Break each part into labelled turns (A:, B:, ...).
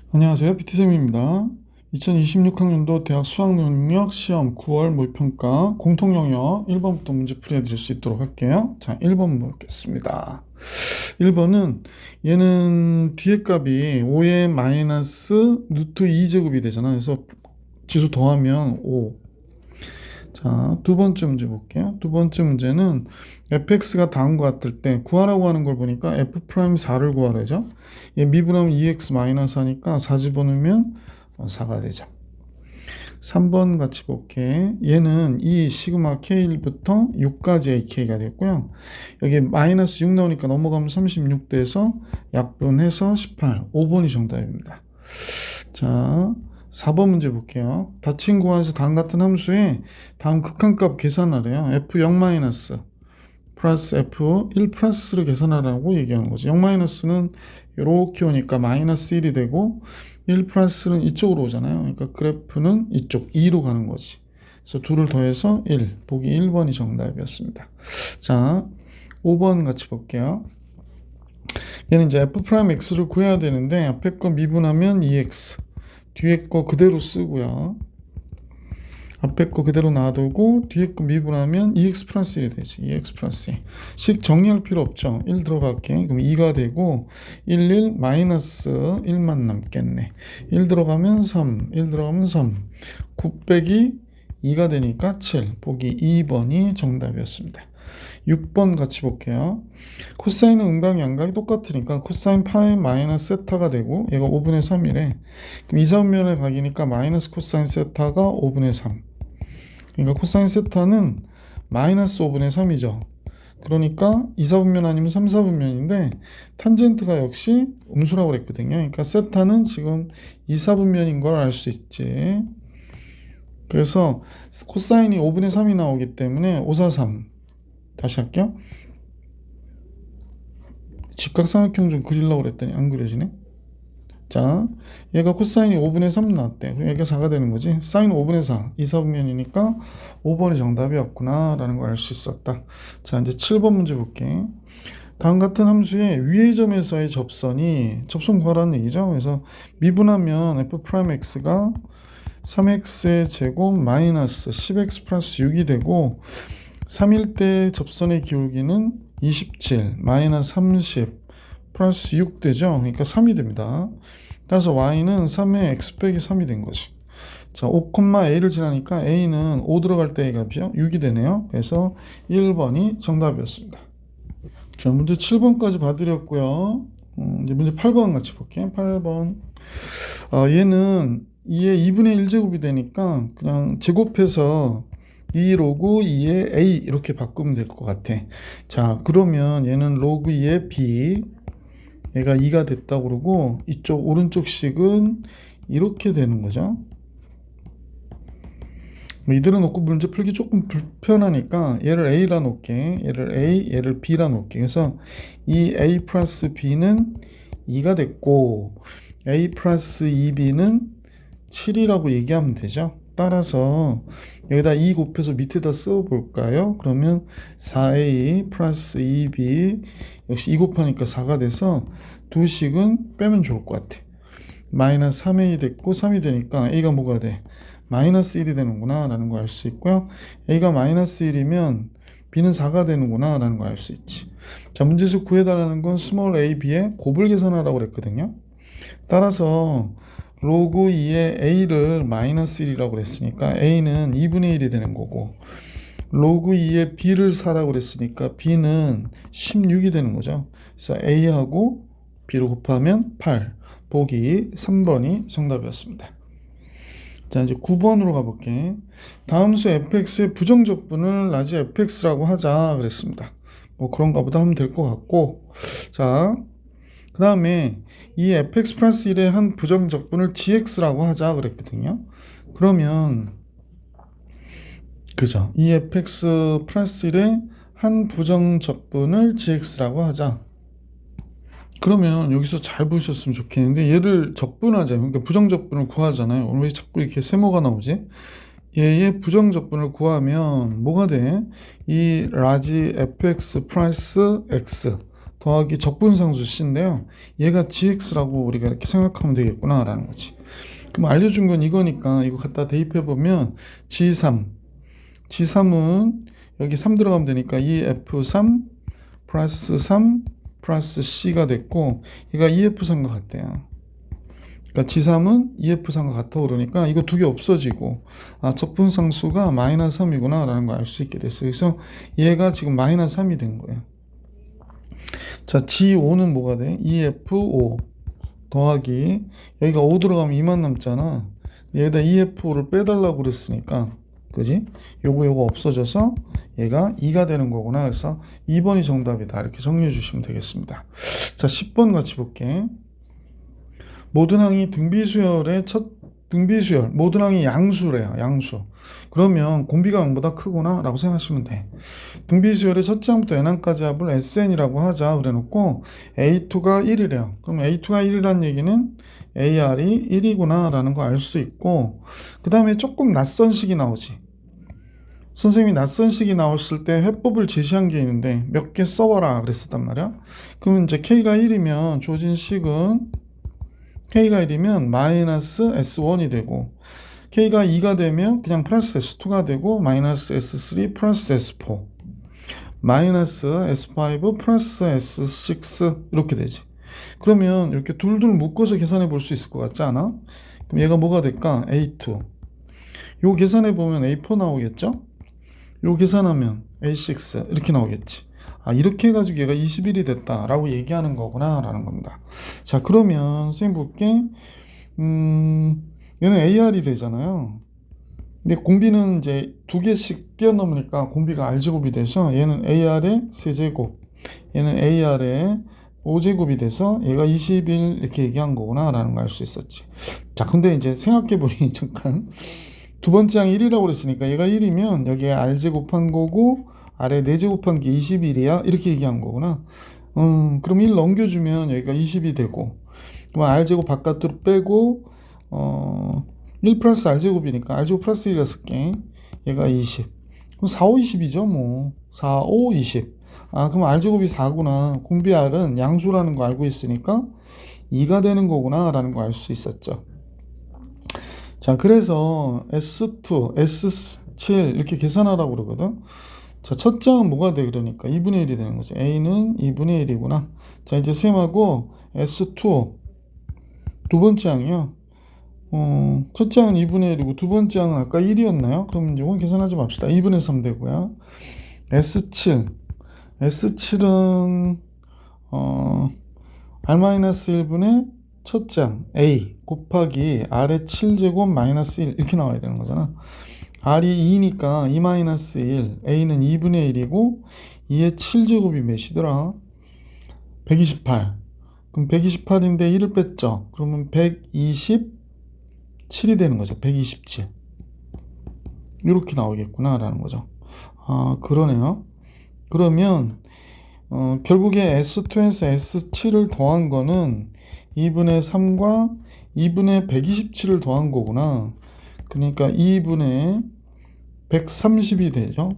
A: 안녕하세요. PT쌤입니다. 2026학년도 대학 수학능력 시험 9월 모의평가 공통영역 1번부터 문제 풀이해드릴 수 있도록 할게요. 자, 1번 보겠습니다. 1번은 얘는 뒤에 값이 5의 마이너스 루트 2제곱이 되잖아. 그래서 지수 더하면 5. 자, 두 번째 문제 볼게요. 두 번째 문제는 fx가 다음과 같을 때 구하라고 하는 걸 보니까 f'4를 구하래죠. 얘 미분하면 2x 마이너스 하니까 4 집어넣으면 4가 되죠. 3번 같이 볼게. 얘는 이 시그마 k1부터 6까지의 k가 됐고요. 여기 마이너스 6 나오니까 넘어가면 36 돼서 약분해서 18. 5번이 정답입니다. 자, 4번 문제 볼게요. 닫힌 구간에서 다음 같은 함수에 다음 극한값 계산하래요. f0- 플러스 f1 플러스를 계산하라고 얘기하는 거지. 0-는 이렇게 오니까 마이너스 1이 되고 1 플러스는 이쪽으로 오잖아요. 그러니까 그래프는 이쪽 2로 가는 거지. 그래서 둘을 더해서 1. 보기 1번이 정답이었습니다. 자, 5번 같이 볼게요. 얘는 이제 f'x를 구해야 되는데 앞에 거 미분하면 2x, 뒤에 거 그대로 쓰고요. 앞에 거 그대로 놔두고 뒤에 거 미분하면 2x 플러스 1이 되지. 2x 플러스 1. 식 정리할 필요 없죠. 1 들어갈게. 그럼 2가 되고 1 마이너스 1만 남겠네. 1 들어가면 3. 1 들어가면 3. 9 빼기 2가 되니까 7. 보기 2번이 정답이었습니다. 6번 같이 볼게요. 코사인은 음각이 양각이 똑같으니까 코사인 파이 마이너스 세타가 되고 얘가 5분의 3이래. 그럼 2, 3면의 각이니까 마이너스 코사인 세타가 5분의 3. 그러니까 코사인 세타는 마이너스 5분의 3이죠. 그러니까 2, 4분면 아니면 3, 4분면인데 탄젠트가 역시 음수라고 그랬거든요. 그러니까 세타는 지금 2, 4분면인 걸 알 수 있지. 그래서 코사인이 5분의 3이 나오기 때문에 5, 4, 3. 다시 할게요. 직각삼각형 좀 그리려고 그랬더니 안 그려지네. 자, 얘가 코사인이 5분의 3 나왔대. 그럼 얘가 4가 되는 거지. 사인 5분의 4. 2, 4분면이니까 5번이 정답이었구나 라는 걸 알 수 있었다. 자, 이제 7번 문제 볼게. 다음 같은 함수의 위의 점에서의 접선 구하라는 얘기죠. 그래서 미분하면 f'x가 3x의 제곱 마이너스 10x 플러스 6이 되고 3일 때 접선의 기울기는 27 마이너스 30 플러스 6 되죠. 그러니까 3이 됩니다. 따라서 y는 3의 x 빼기 3이 된 거지. 자, 5,a를 지나니까 a는 5 들어갈 때의 값이요. 6이 되네요. 그래서 1번이 정답이었습니다. 자, 문제 7번까지 봐드렸고요. 이제 문제 8번 같이 볼게요. 8번. 얘는 2의 2분의 1제곱이 되니까 그냥 제곱해서 2 로그 2의 a 이렇게 바꾸면 될 것 같아. 자, 그러면 얘는 로그 2의 b, 얘가 2가 됐다고 그러고 이쪽 오른쪽 식은 이렇게 되는 거죠. 이대로 놓고 문제 풀기 조금 불편하니까 얘를 a라 놓을게. 얘를 a, 얘를 b라 놓을게. 그래서 이 a 플러스 b는 2가 됐고 a 플러스 2b는 7이라고 얘기하면 되죠. 따라서 여기다 2 곱해서 밑에다 써볼까요? 그러면 4a 플러스 2b 역시 2 곱하니까 4가 돼서 두 식은 빼면 좋을 것 같아. 마이너스 3a 됐고 3이 되니까 a가 뭐가 돼? 마이너스 1이 되는구나 라는 걸 알 수 있고요. a가 마이너스 1이면 b는 4가 되는구나 라는 걸 알 수 있지. 자, 문제수 구해달라는 건 스몰 a, b의 곱을 계산하라고 그랬거든요. 따라서 로그 2의 a를 마이너스 1이라고 그랬으니까 a는 2분의 1이 되는 거고 로그 2의 b를 사라고 그랬으니까 b는 16이 되는 거죠. 그래서 a하고 b를 곱하면 8. 보기 3번이 정답이었습니다. 자, 이제 9번으로 가볼게. 다음 수 fx의 부정적분을 라지 fx라고 하자 그랬습니다. 뭐 그런가 보다 하면 될 것 같고, 자, 그 다음에 이 fx 플러스 1의 한 부정적분을 gx라고 하자 그랬거든요. 그러면 그죠? 이 fx 플러스 1의 한 부정적분을 gx라고 하자. 그러면 여기서 잘 보셨으면 좋겠는데 얘를 적분하자. 그러니까 부정적분을 구하잖아요. 왜 자꾸 이렇게 세모가 나오지? 얘의 부정적분을 구하면 뭐가 돼? 이 라지 fx 플러스 x 더하기 적분상수 C인데요. 얘가 GX라고 우리가 이렇게 생각하면 되겠구나 라는 거지. 그럼 알려준 건 이거니까 이거 갖다 대입해보면 G3은 여기 3 들어가면 되니까 EF3 플러스 3 플러스 C가 됐고 얘가 EF3과 같대요. 그러니까 G3은 EF3과 같아 그러니까 이거 두 개 없어지고 적분상수가 마이너스 3이구나 라는 걸 알 수 있게 됐어요. 그래서 얘가 지금 마이너스 3이 된 거예요. 자, G5는 뭐가 돼? EF5 더하기 여기가 5 들어가면 2만 남잖아. 여기다 EF5를 빼달라고 그랬으니까 그지? 요거 없어져서 얘가 2가 되는 거구나. 그래서 2번이 정답이다. 이렇게 정리해 주시면 되겠습니다. 자, 10번 같이 볼게. 모든 항이 등비수열의 등비수열, 모든 항이 양수래요. 양수. 그러면 공비가 0보다 크구나 라고 생각하시면 돼. 등비수열의 첫째 항부터 n항까지 합을 SN이라고 하자 그래 놓고 A2가 1이래요. 그럼 A2가 1이라는 얘기는 AR이 1이구나 라는 거 알 수 있고, 그 다음에 조금 낯선 식이 나오지. 선생님이 낯선 식이 나왔을 때 해법을 제시한 게 있는데 몇 개 써봐라 그랬었단 말이야. 그러면 이제 K가 1이면 주어진 식은 K가 1이면 마이너스 S1이 되고, K가 2가 되면 그냥 플러스 S2가 되고, 마이너스 S3 플러스 S4 마이너스 S5 플러스 S6 이렇게 되지. 그러면 이렇게 둘둘 묶어서 계산해 볼 수 있을 것 같지 않아? 그럼 얘가 뭐가 될까? A2. 요 계산해 보면 A4 나오겠죠? 요 계산하면 A6 이렇게 나오겠지. 이렇게 해가지고 얘가 21이 됐다라고 얘기하는 거구나 라는 겁니다. 자, 그러면 선생님 볼게. 얘는 AR이 되잖아요. 근데 공비는 이제 두 개씩 뛰어넘으니까 공비가 R제곱이 돼서 얘는 AR의 세제곱, 얘는 AR의 5제곱이 돼서 얘가 21 이렇게 얘기한 거구나 라는 걸 알 수 있었지. 자, 근데 이제 생각해보니 잠깐 두 번째 항 1이라고 그랬으니까 얘가 1이면 여기에 R제곱한 거고 아래 4제곱한 게 21이야 이렇게 얘기한 거구나. 그럼 1 넘겨주면 여기가 20이 되고, 그럼 R제곱 바깥으로 빼고 1 플러스 R제곱이니까 R제곱 플러스 1 6개 얘가 20. 그럼 4, 5, 20이죠 뭐. 4, 5, 20. 그럼 R제곱이 4구나. 공비 R은 양수라는 거 알고 있으니까 2가 되는 거구나 라는 거 알 수 있었죠. 자, 그래서 S2, S7 이렇게 계산하라고 그러거든. 자, 첫째 항은 뭐가 돼? 그러니까 2분의 1이 되는 거죠. A는 2분의 1이구나. 자, 이제 쌤하고 S2 두 번째 항이요. 첫째 항은 2분의 1이고 두 번째 항은 아까 1이었나요? 그럼 이건 계산하지 맙시다. 2분의 3 되고요. S7. S7은 R-1분의 첫째 항 A 곱하기 R의 7제곱 마이너스 1 이렇게 나와야 되는 거잖아. R이 2니까 2-1, A는 2분의 1이고 2의 7제곱이 몇이더라? 128. 그럼 128인데 1을 뺐죠. 그러면 127이 되는 거죠. 127. 이렇게 나오겠구나 라는 거죠. 그러네요. 그러면 결국에 S2에서 S7을 더한 거는 2분의 3과 2분의 127을 더한 거구나. 그러니까 2분의 130이 되죠.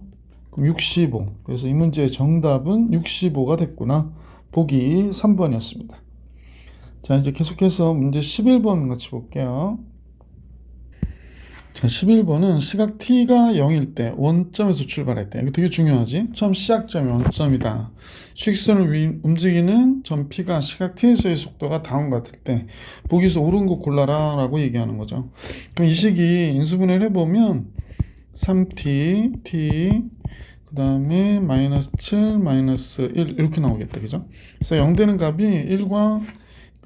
A: 그럼 65. 그래서 이 문제의 정답은 65가 됐구나. 보기 3번이었습니다. 자, 이제 계속해서 문제 11번 같이 볼게요. 자, 11번은 시각 t가 0일 때 원점에서 출발할 때, 이거 되게 중요하지? 처음 시작점이 원점이다. 수직선을 움직이는 점 p가 시각 t에서의 속도가 다음과 같을 때 보기에서 옳은 거 골라라 라고 얘기하는 거죠. 그럼 이 식이 인수분해를 해보면 3t, t, 그 다음에 마이너스 7, 마이너스 1 이렇게 나오겠다. 그죠? 그래서 0 되는 값이 1과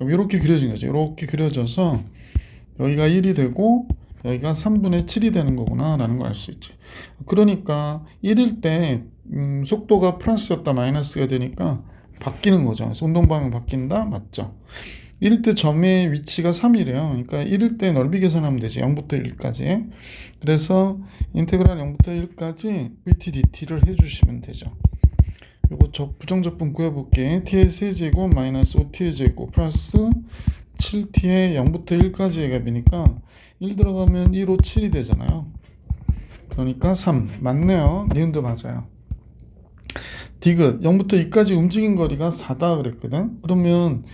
A: 이렇게 그려진 거죠. 이렇게 그려져서 여기가 1이 되고 여기가 3분의 7이 되는 거구나 라는 걸 알 수 있지. 그러니까 1일 때 속도가 플러스였다 마이너스가 되니까 바뀌는 거죠. 그래서 운동방향 바뀐다 맞죠? 1일 때 점의 위치가 3이래요. 그러니까 1일 때 넓이 계산하면 되지. 0부터 1까지. 그래서 인테그랄 0부터 1까지 vt dt를 해주시면 되죠. 요거 부정적분 구해볼게. t의 세제곱 마이너스 5t의 제곱 플러스 7t의 0부터 1까지의 값이니까 1 들어가면 1, 5, 7이 되잖아요. 그러니까 3 맞네요. 니은도 맞아요. 디귿 0부터 2까지 움직인 거리가 4다 그랬거든. 그러면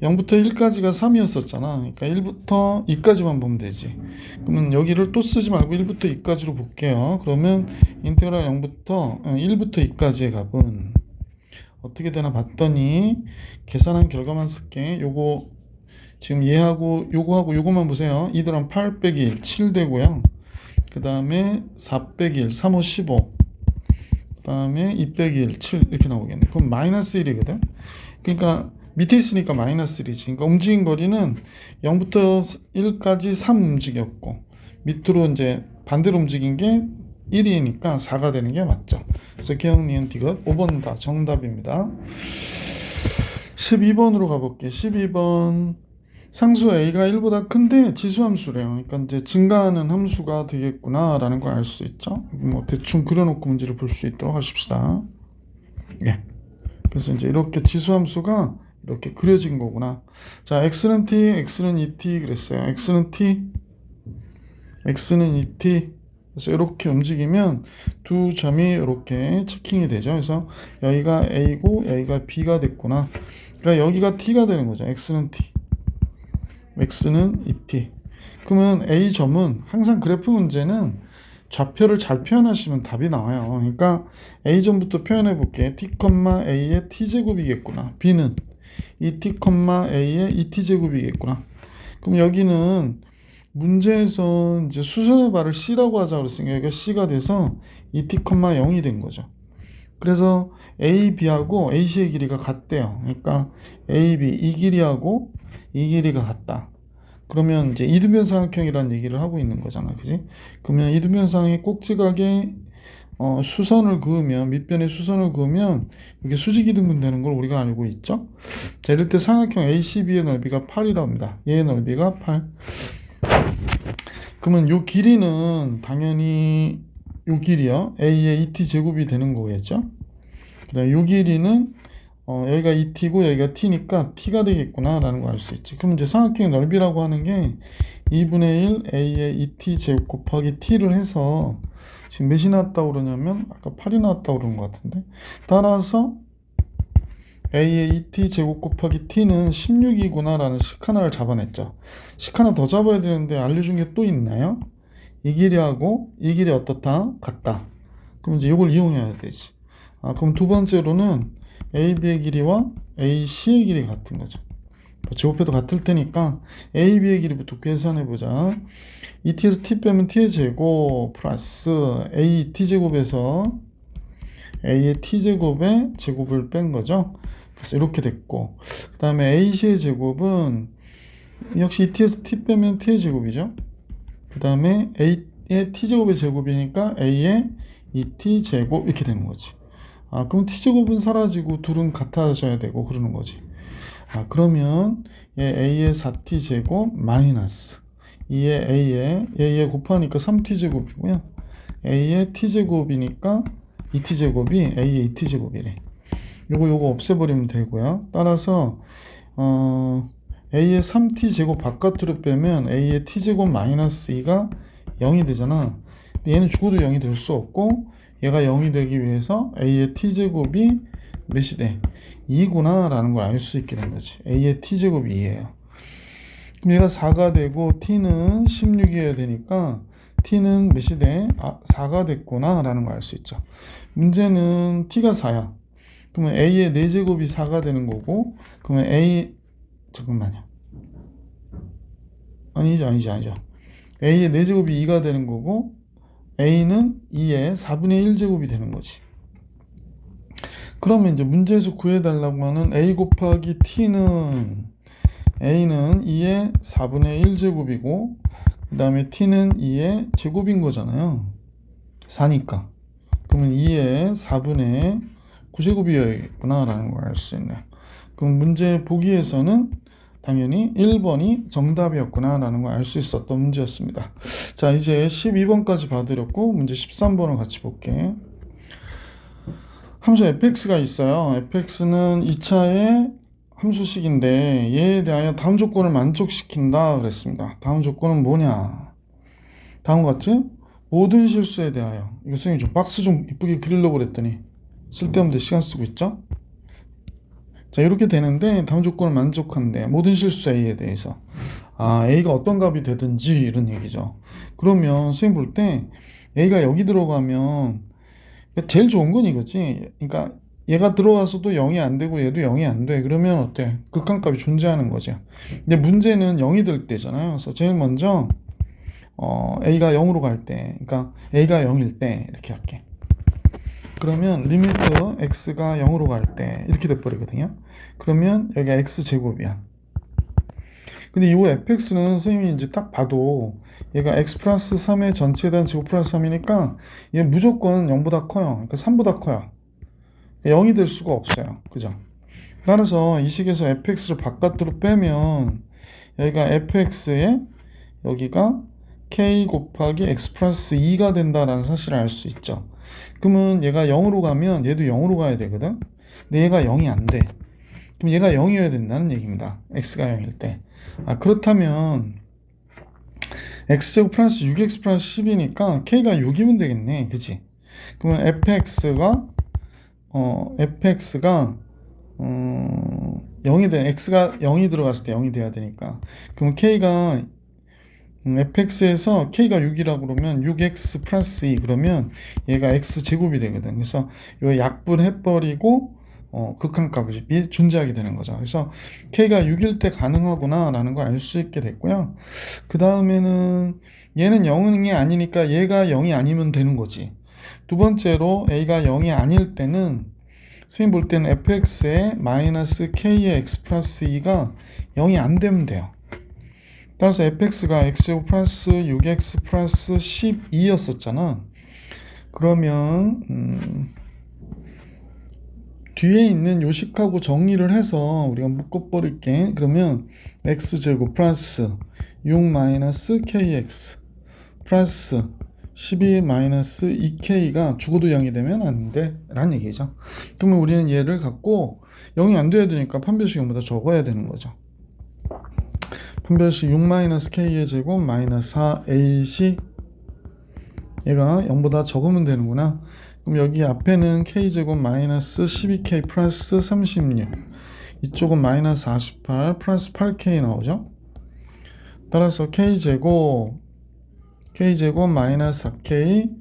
A: 0부터 1까지가 3이었었잖아. 그러니까 1부터 2까지만 보면 되지. 그러면 여기를 또 쓰지 말고 1부터 2까지로 볼게요. 그러면 인테그랄 0부터 1부터 2까지의 값은 어떻게 되나 봤더니 계산한 결과만 쓸게. 요거 지금 얘하고 요거하고 요거만 보세요. 이들은 8 빼기 1, 7 되고요. 그 다음에 4 빼기 1, 3, 5, 15. 그 다음에 2 빼기 1, 7 이렇게 나오겠네. 그럼 마이너스 1이거든. 그러니까 밑에 있으니까 마이너스 1이지. 그러니까 움직인 거리는 0부터 1까지 3 움직였고 밑으로 이제 반대로 움직인 게 1이니까 4가 되는 게 맞죠. 그래서 기억, 니은, 디귿 5번 다 정답입니다. 12번으로 가볼게. 12번 상수 a가 1보다 큰데 지수함수래요. 그러니까 이제 증가하는 함수가 되겠구나 라는 걸 알 수 있죠. 뭐 대충 그려놓고 문제를 볼 수 있도록 하십시다. 예. 그래서 이제 이렇게 지수함수가 이렇게 그려진 거구나. 자, x는 t, x는 2t 그랬어요. x는 t, x는 2t. 그래서 이렇게 움직이면 두 점이 이렇게 체킹이 되죠. 그래서 여기가 a고 여기가 b가 됐구나. 그러니까 여기가 t가 되는 거죠. x는 t, x는 2t. 그러면 a점은 항상 그래프 문제는 좌표를 잘 표현하시면 답이 나와요. 그러니까 a점부터 표현해 볼게. t, a의 t제곱이겠구나. b는 2t, a의 2t제곱이겠구나. 그럼 여기는 문제에서 이제 수선의 발을 c라고 하자 그랬으니까 여기가 c가 돼서 2t, 0이 된 거죠. 그래서 a, b하고 ac의 길이가 같대요. 그러니까 a, b 이 길이하고 이 길이가 같다. 그러면 이제 이등변 삼각형이라는 얘기를 하고 있는 거잖아, 그지? 그러면 이등변 삼각형의 꼭지각에 수선을 그으면 밑변에 수선을 그으면 이게 수직이등분 되는 걸 우리가 알고 있죠? 자, 이럴 때 삼각형 ACB의 넓이가 8이라고 합니다. 얘의 넓이가 8. 그러면 요 길이는 당연히 요 길이요. A의 2t 제곱이 되는 거겠죠? 그다음 요 길이는 여기가 2t고 여기가 t니까 t가 되겠구나 라는 걸 알 수 있지. 그럼 이제 삼각형의 넓이라고 하는 게 2분의 1 a의 2t 제곱 곱하기 t를 해서 지금 몇이 나왔다고 그러냐면 아까 8이 나왔다고 그런 것 같은데, 따라서 a의 2t 제곱 곱하기 t는 16이구나 라는 식 하나를 잡아냈죠. 식 하나 더 잡아야 되는데 알려준 게 또 있나요? 이 길이하고 이 길이 어떻다? 같다. 그럼 이제 이걸 이용해야 되지. 그럼 두 번째로는 AB의 길이와 AC의 길이 같은 거죠. 제곱해도 같을 테니까 AB의 길이부터 계산해보자. 2t에서 t 빼면 t의 제곱 플러스 a t제곱에서 a의 t제곱의 제곱을 뺀 거죠. 그래서 이렇게 됐고, 그 다음에 AC의 제곱은 역시 2t에서 t 빼면 t의 제곱이죠. 그 다음에 a의 t제곱의 제곱이니까 a의 2t 제곱 이렇게 되는 거지. 그럼 t제곱은 사라지고 둘은 같아져야 되고 그러는 거지. 그러면 a의 4t 제곱 마이너스 2의 a에 곱하니까 3t 제곱이고요. a의 t 제곱이니까 2t 제곱이 a의 2t 제곱이래. 요거 없애버리면 되고요. 따라서 a의 3t 제곱 바깥으로 빼면 a의 t 제곱 마이너스 2가 0이 되잖아. 근데 얘는 죽어도 0이 될 수 없고, 얘가 0이 되기 위해서 a의 t제곱이 몇이 돼? 2구나 라는 걸 알 수 있게 된 거지. a의 t제곱이 2예요. 그럼 얘가 4가 되고 t는 16이어야 되니까 t는 몇이 돼? 4가 됐구나 라는 걸 알 수 있죠. 문제는 t가 4야. 그러면 a의 4제곱이 4가 되는 거고, 그러면 잠깐만요. 아니죠. a의 4제곱이 2가 되는 거고, a는 2의 4분의 1제곱이 되는 거지. 그러면 이제 문제에서 구해달라고 하는 a 곱하기 t는, a는 2의 4분의 1제곱이고 그 다음에 t는 2의 제곱인 거잖아요. 4니까. 그러면 2의 4분의 9제곱이었구나 라는 걸 알 수 있네요. 그럼 문제 보기에서는 당연히 1번이 정답이었구나 라는 걸 알 수 있었던 문제였습니다. 자, 이제 12번까지 봐드렸고 문제 13번을 같이 볼게. 함수 fx가 있어요. fx는 2차의 함수식인데 얘에 대하여 다음 조건을 만족시킨다 그랬습니다. 다음 조건은 뭐냐? 다음과 같이 모든 실수에 대하여, 이거 선생님 좀 박스 좀 이쁘게 그리려고 그랬더니 쓸데없는 데 시간 쓰고 있죠. 자, 이렇게 되는데 다음 조건을 만족한대. 모든 실수 A에 대해서. A가 어떤 값이 되든지 이런 얘기죠. 그러면 선생님 볼 때 A가 여기 들어가면 제일 좋은 건 이거지. 그러니까 얘가 들어와서도 0이 안 되고 얘도 0이 안 돼. 그러면 어때? 극한값이 존재하는 거죠. 근데 문제는 0이 될 때잖아요. 그래서 제일 먼저 A가 0으로 갈 때, 그러니까 A가 0일 때 이렇게 할게. 그러면 리미트 x가 0으로 갈 때 이렇게 돼버리거든요. 그러면 여기가 x제곱이야. 근데 이 fx는 선생님이 이제 딱 봐도 얘가 x 플러스 3의 전체에 대한 제곱 플러스 3이니까 얘 무조건 0보다 커요. 그러니까 3보다 커요. 0이 될 수가 없어요. 그죠? 따라서 이 식에서 fx를 바깥으로 빼면 여기가 fx에 여기가 k 곱하기 x 플러스 2가 된다라는 사실을 알 수 있죠. 그러면 얘가 0으로 가면 얘도 0으로 가야 되거든. 근데 얘가 0이 안 돼. 그럼 얘가 0이어야 된다는 얘기입니다. x가 0일 때. 그렇다면 x제곱 플러스 6x 플러스 10이니까 k가 6이면 되겠네. 그치? 그러면 fx가 0이 돼. x가 0이 들어갔을 때 0이 돼야 되니까. 그럼 k가 fx에서 k가 6이라고 그러면 6x 플러스 2 그러면 얘가 x제곱이 되거든. 그래서 이거 약분해버리고 극한값이 존재하게 되는 거죠. 그래서 k가 6일 때 가능하구나 라는 걸 알 수 있게 됐고요. 그 다음에는 얘는 0이 아니니까 얘가 0이 아니면 되는 거지. 두 번째로 a가 0이 아닐 때는 선생님 볼 때는 fx에 마이너스 k의 x 플러스 2가 0이 안 되면 돼요. 따라서 fx가 x제곱 플러스 6x 플러스 12였었잖아. 그러면 뒤에 있는 요식하고 정리를 해서 우리가 묶어버릴게. 그러면 x제곱 플러스 6 마이너스 kx 플러스 12 마이너스 2k가 죽어도 0이 되면 안 돼 라는 얘기죠. 그러면 우리는 얘를 갖고 0이 안 돼야 되니까 판별식 0보다 적어야 되는 거죠. 판별식 6-k의 제곱 마이너스 4ac 얘가 0보다 적으면 되는구나. 그럼 여기 앞에는 k제곱 마이너스 12k 플러스 36 이쪽은 마이너스 48 플러스 8k 나오죠. 따라서 k제곱 마이너스 4k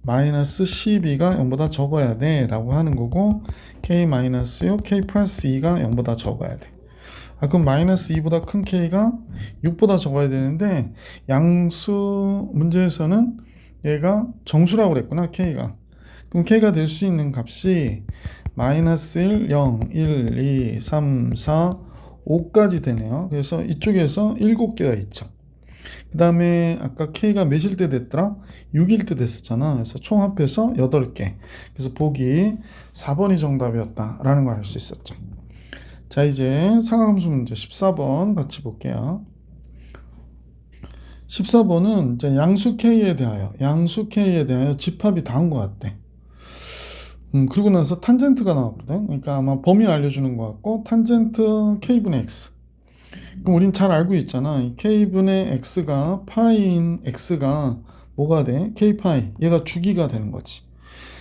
A: 마이너스 12가 0보다 적어야 돼 라고 하는 거고 k 마이너스 6 k 플러스 2가 0보다 적어야 돼. 그럼 마이너스 2보다 큰 k가 6보다 적어야 되는데 양수 문제에서는 얘가 정수라고 그랬구나. k가. 그럼 k가 될 수 있는 값이 마이너스 1, 0, 1, 2, 3, 4, 5까지 되네요. 그래서 이쪽에서 7개가 있죠. 그 다음에 아까 k가 몇일 때 됐더라? 6일 때 됐었잖아. 그래서 총 합해서 8개. 그래서 보기 4번이 정답이었다라는 걸 알 수 있었죠. 자, 이제 상하함수 문제 14번 같이 볼게요. 14번은 이제 양수 k에 대하여 집합이 다 온 것 같대. 그리고 나서 탄젠트가 나왔거든. 그러니까 아마 범위를 알려주는 것 같고 탄젠트 k분의 x. 그럼 우린 잘 알고 있잖아. 이 k분의 x가 파이인 x가 뭐가 돼? k파이. 얘가 주기가 되는 거지.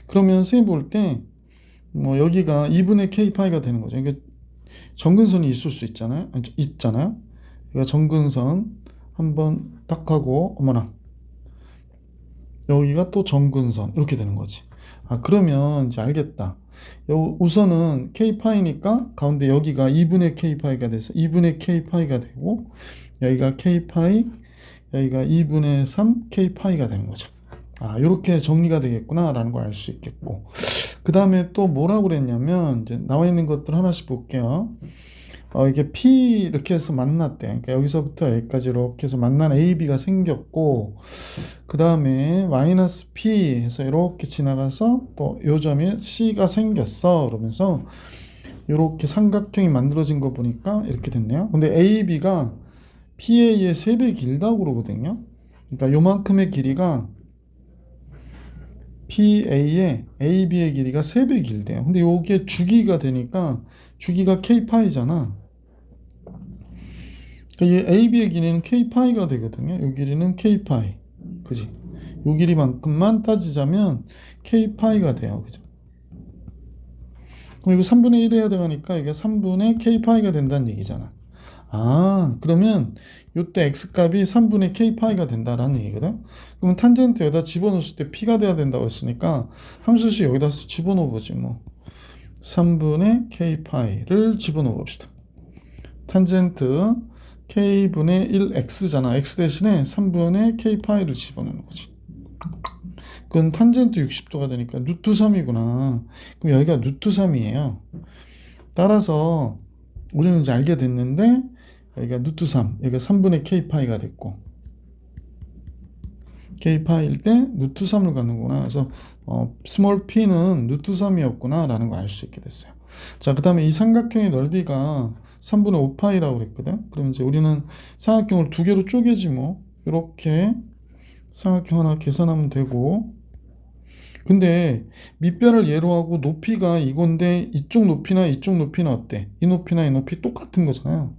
A: 그러면 선생님 볼 때 뭐 여기가 2분의 k파이가 되는 거죠. 그러니까 정근선이 있을 수 있잖아요. 그러니까 정근선 한번 딱 하고 어머나 여기가 또 정근선 이렇게 되는 거지. 그러면 이제 알겠다. 우선은 k파이니까 가운데 여기가 2분의 k파이가 돼서 2분의 k파이가 되고 여기가 k파이 여기가 2분의 3 k파이가 되는 거죠. 이렇게 정리가 되겠구나 라는 걸 알 수 있겠고 그 다음에 또 뭐라고 그랬냐면 이제 나와 있는 것들 하나씩 볼게요. 이게 P 이렇게 해서 만났대. 그러니까 여기서부터 여기까지 이렇게 해서 만난 AB가 생겼고 그 다음에 마이너스 P 해서 이렇게 지나가서 또 요 점에 C가 생겼어. 그러면서 이렇게 삼각형이 만들어진 거 보니까 이렇게 됐네요. 근데 AB가 PA의 3배 길다고 그러거든요. 그러니까 요만큼의 길이가 PA의 AB의 길이가 3배 길대요. 근데 요게 주기가 되니까 주기가 K파이잖아. 이 AB의 길이는 K파이가 되거든요. 이 길이는 K파이. 그지? 이 길이만큼만 따지자면 K파이가 돼요. 그죠? 그럼 이거 3분의 1 해야 되니까 이게 3분의 k파이가 된다는 얘기잖아. 아, 그러면 요때 x값이 3분의 k파이가 된다라는 얘기거든. 그러면 탄젠트 여기다 집어넣었을 때 p가 돼야 된다고 했으니까 함수식 여기다 집어넣어 보지 뭐. 3분의 k파이를 집어넣어 봅시다. 탄젠트 k분의 1x잖아. x 대신에 3분의 k파이를 집어넣는 거지. 그건 탄젠트 60도가 되니까 루트 3이구나. 그럼 여기가 루트 3이에요. 따라서 우리는 이제 알게 됐는데 여기가 루트 3, 여기가 3분의 k파이가 됐고 k파이일 때 루트 3을 갖는구나. 그래서 스몰 p는 루트 3이었구나 라는 걸 알 수 있게 됐어요. 자, 그 다음에 이 삼각형의 넓이가 3분의 5파이라고 그랬거든. 그럼 이제 우리는 삼각형을 두 개로 쪼개지 뭐. 이렇게 삼각형 하나 계산하면 되고, 근데 밑변을 예로 하고 높이가 이건데 이쪽 높이나 이쪽 높이는 어때? 이 높이나 이 높이 똑같은 거잖아요.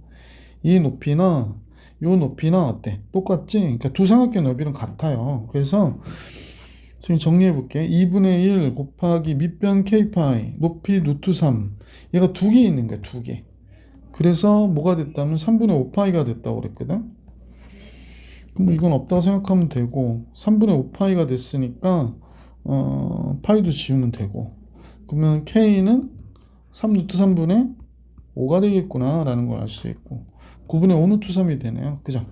A: 이 높이나 요 높이나 어때? 똑같지? 그러니까 두 삼각형 넓이는 같아요. 그래서 지금 정리해 볼게. 2분의 1 곱하기 밑변 k파이 높이 루트 3, 얘가 두 개 있는 거야. 두 개. 그래서 뭐가 됐다면 3분의 5파이가 됐다고 그랬거든. 그럼 이건 없다고 생각하면 되고, 3분의 5파이가 됐으니까 파이도 지우면 되고, 그러면 k는 3 루트 3분의 5가 되겠구나 라는 걸 알 수 있고, 9분의 5 루트 3이 되네요. 그죠?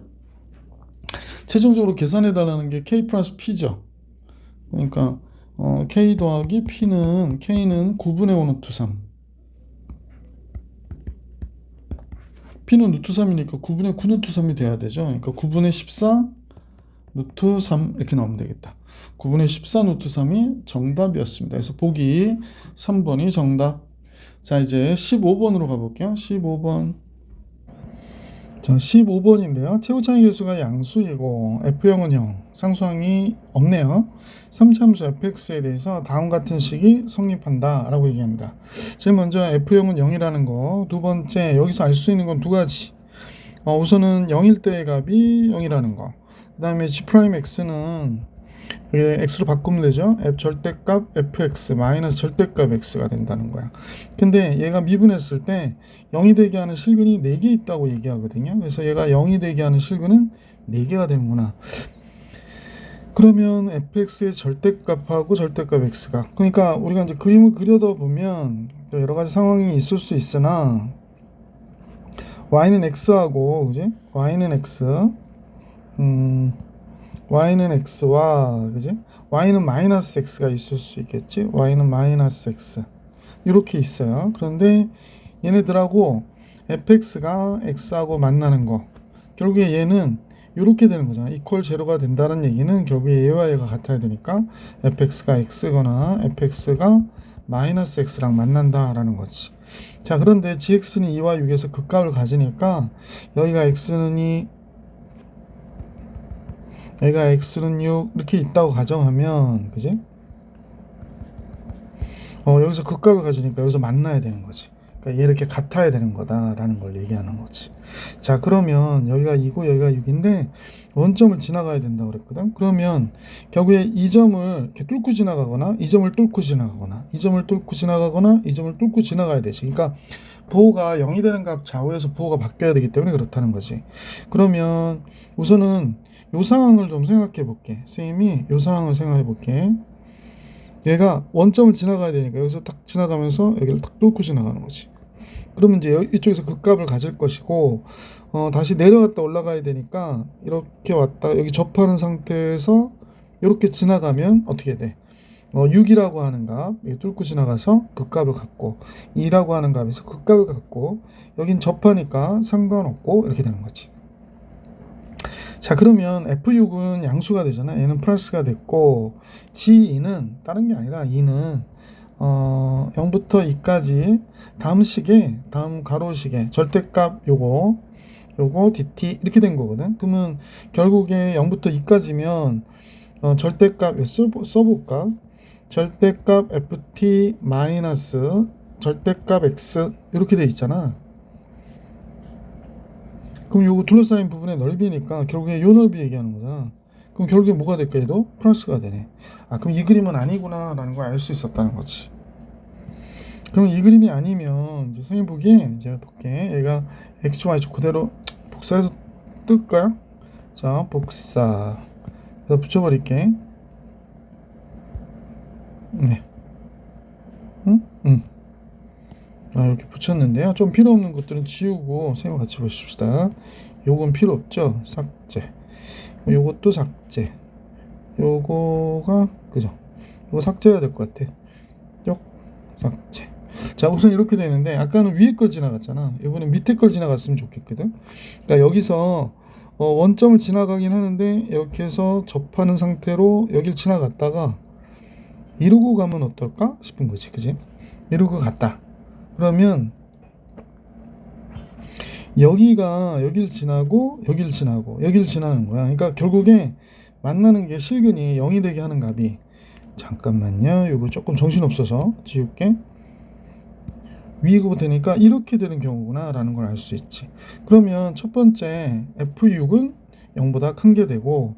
A: 최종적으로 계산해 달라는 게 k 플러스 p죠. 그러니까 k 더하기 k는 9분의 5 루트 3, p는 루트 3이니까 9분의 9 루트 3이 돼야 되죠. 그러니까 9분의 14 루트 3 이렇게 나오면 되겠다. 9분의 14 루트 3이 정답이었습니다. 그래서 보기 3번이 정답. 자, 이제 15번으로 가볼게요. 15번. 자, 15번인데요. 최고차이 계수가 양수이고 F형은 0, 상수항이 없네요. 3차함수 fx에 대해서 다음 같은 식이 성립한다 라고 얘기합니다. 제일 먼저 F형은 0이라는 거, 두 번째 여기서 알 수 있는 건 두 가지. 우선은 0일 때의 값이 0이라는 거, 그 다음에 g'x는 x로 바꾸면 되죠. f 절대값 fx 마이너스 절대값 x가 된다는 거야. 근데 얘가 미분했을 때 0이 되게 하는 실근이 4개 있다고 얘기하거든요. 그래서 얘가 0이 되게 하는 실근은 4개가 되는구나. 그러면 fx의 절대값하고 절대값 x가, 그러니까 우리가 이제 그림을 그려다 보면 여러 가지 상황이 있을 수 있으나 y는 x하고, 그지? y는 x, y는 x와, 그지? y는 마이너스 x가 있을 수 있겠지? y는 마이너스 x 이렇게 있어요. 그런데 얘네들하고 fx가 x하고 만나는 거, 결국에 얘는 이렇게 되는 거잖아. 이퀄 제로가 된다는 얘기는 결국에 얘와 얘가 같아야 되니까 fx가 x거나 fx가 마이너스 x랑 만난다라는 거지. 자, 그런데 gx는 2와 6에서 극값을 가지니까 여기가 x는 2, 여기가 x는 6 이렇게 있다고 가정하면, 그지? 여기서 극값을 가지니까 여기서 만나야 되는 거지. 그러니까 얘 이렇게 같아야 되는 거다라는 걸 얘기하는 거지. 자, 그러면 여기가 2고 여기가 6인데 원점을 지나가야 된다고 그랬거든. 그러면 결국에 이 점을 이렇게 뚫고 지나가거나 이 점을 뚫고 지나가거나 이 점을 뚫고 지나가거나 이 점을 뚫고 지나가야 되지. 그러니까 보호가 0이 되는 값 좌우에서 보호가 바뀌어야 되기 때문에 그렇다는 거지. 그러면 우선은 요 상황을 좀 생각해 볼게. 선생님이 요 상황을 생각해 볼게. 얘가 원점을 지나가야 되니까 여기서 딱 지나가면서 여기를 딱 뚫고 지나가는 거지. 그러면 이제 이쪽에서 극값을 가질 것이고, 다시 내려갔다 올라가야 되니까 이렇게 왔다 여기 접하는 상태에서 이렇게 지나가면 어떻게 돼? 6이라고 하는 값 여기 뚫고 지나가서 극값을 갖고, 2라고 하는 값에서 극값을 갖고, 여긴 접하니까 상관없고 이렇게 되는 거지. 자, 그러면 F6은 양수가 되잖아. 얘는 플러스가 됐고, G2는 다른 게 아니라 2는 0부터 2까지 다음 식에, 다음 가로식에 절대값 요거 dt 이렇게 된 거거든. 그러면 결국에 0부터 2까지면 절대값 써볼까? 절대값 ft 마이너스 절대값 x 이렇게 돼 있잖아. 그럼 요거 둘러싸인 부분의 넓이니까 결국에 요 넓이 얘기하는 거잖아. 그럼 결국에 뭐가 될까? 얘도 플러스가 되네. 아, 그럼 이 그림은 아니구나 라는 걸 알 수 있었다는 거지. 그럼 이 그림이 아니면 이제 선생님 보기에 이제 볼게. 얘가 x, y 그대로 복사해서 뜰까요? 자, 복사. 그래서 붙여버릴게. 네. 응? 응. 이렇게 붙였는데요. 좀 필요 없는 것들은 지우고 선생님 같이 보십시다. 요건 필요 없죠? 삭제. 요것도 삭제. 요거가 그죠? 요거 삭제해야 될 것 같아. 쪽 삭제. 자, 우선 이렇게 되는데 아까는 위에 걸 지나갔잖아. 이번엔 밑에 걸 지나갔으면 좋겠거든. 그러니까 여기서 원점을 지나가긴 하는데 이렇게 해서 접하는 상태로 여길 지나갔다가 이러고 가면 어떨까 싶은 거지, 그지? 이러고 갔다. 그러면 여기가 여길 지나고 여길 지나고 여길 지나는 거야. 그러니까 결국에 만나는 게 실근이 0이 되게 하는 값이, 잠깐만요. 이거 조금 정신없어서 지울게. 위고 되니까 이렇게 되는 경우구나 라는 걸 알 수 있지. 그러면 첫 번째 F6은 0보다 큰 게 되고,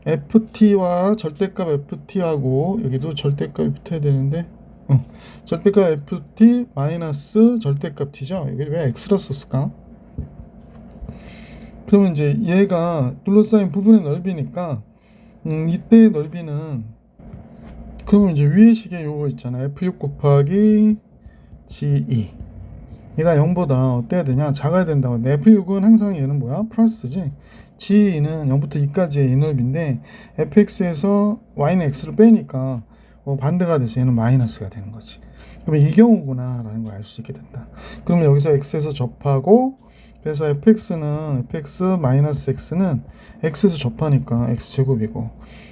A: FT와 절대값 FT하고 여기도 절대값이 붙어야 되는데 절대값 FT 마이너스 절대값 T죠. 여기 왜 X라 썼을까? 그러면 이제 얘가 둘러싸인 부분의 넓이니까 이때의 넓이는, 그러면 이제 위의 식에 요거 있잖아. F6 곱하기 G2. 얘가 0보다 어때야 되냐? 작아야 된다고. F6은 항상 얘는 뭐야? 플러스지. G2는 0부터 2까지의 이 넓이인데 fx에서 y는 x를 빼니까 반대가 돼서 얘는 마이너스가 되는 거지. 그러면 이 경우구나 라는 걸 알 수 있게 된다. 그러면 여기서 x에서 접하고, 그래서 fx는 fx 마이너스 x는 x에서 접하니까 x제곱이고,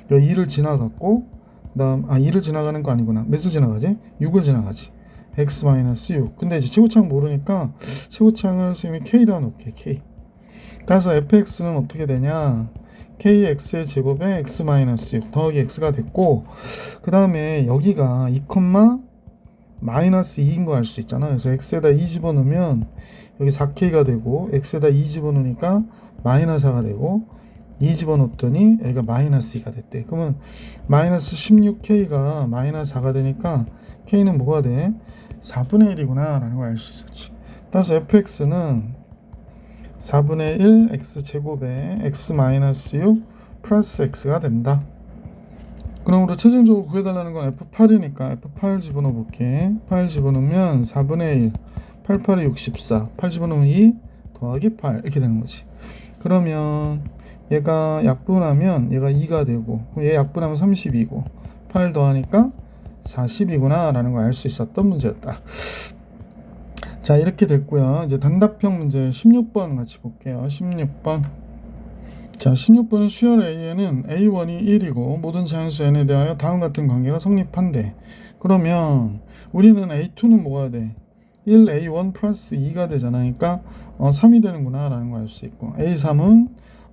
A: 2를 지나갔고, 그 다음 2를 지나가는 거 아니구나. 몇을 지나가지? 6을 지나가지. x 마이너스 6. 근데 이제 최고창 모르니까 최고창을 선생님이 k라 놓을게. k. 따라서 fx는 어떻게 되냐? kx의 제곱에 x 마이너스 6 더하기 x가 됐고, 그 다음에 여기가 2, 마이너스 2인 거 알 수 있잖아. 그래서 x에다 2 집어넣으면 여기 4k가 되고, x에다 2 집어넣으니까 마이너스 4가 되고, 2 집어넣었더니 여기가 마이너스 2가 됐대. 그러면 마이너스 16k가 마이너스 4가 되니까 k는 뭐가 돼? 4분의 1이구나 라는 걸 알 수 있었지. 따라서 fx는 4분의 1 x제곱에 x 마이너스 6 플러스 x가 된다. 그러므로 최종적으로 구해달라는 건 F8이니까 F8 집어넣어 볼게. 8 집어넣으면 4분의 1, 8, 8이 64, 8 집어넣으면 2 더하기 8 이렇게 되는 거지. 그러면 얘가 약분하면 얘가 2가 되고, 얘 약분하면 32고 8 더하니까 40이구나 라는 걸 알 수 있었던 문제였다. 자, 이렇게 됐고요. 이제 단답형 문제 16번 같이 볼게요. 16번. 자, 16번은 수열 A에는 A1이 1이고 모든 자연수 N에 대하여 다음 같은 관계가 성립한대. 그러면 우리는 A2는 뭐가 돼? 1A1 플러스 2가 되잖아. 그러니까 3이 되는구나 라는 걸 알 수 있고, A3은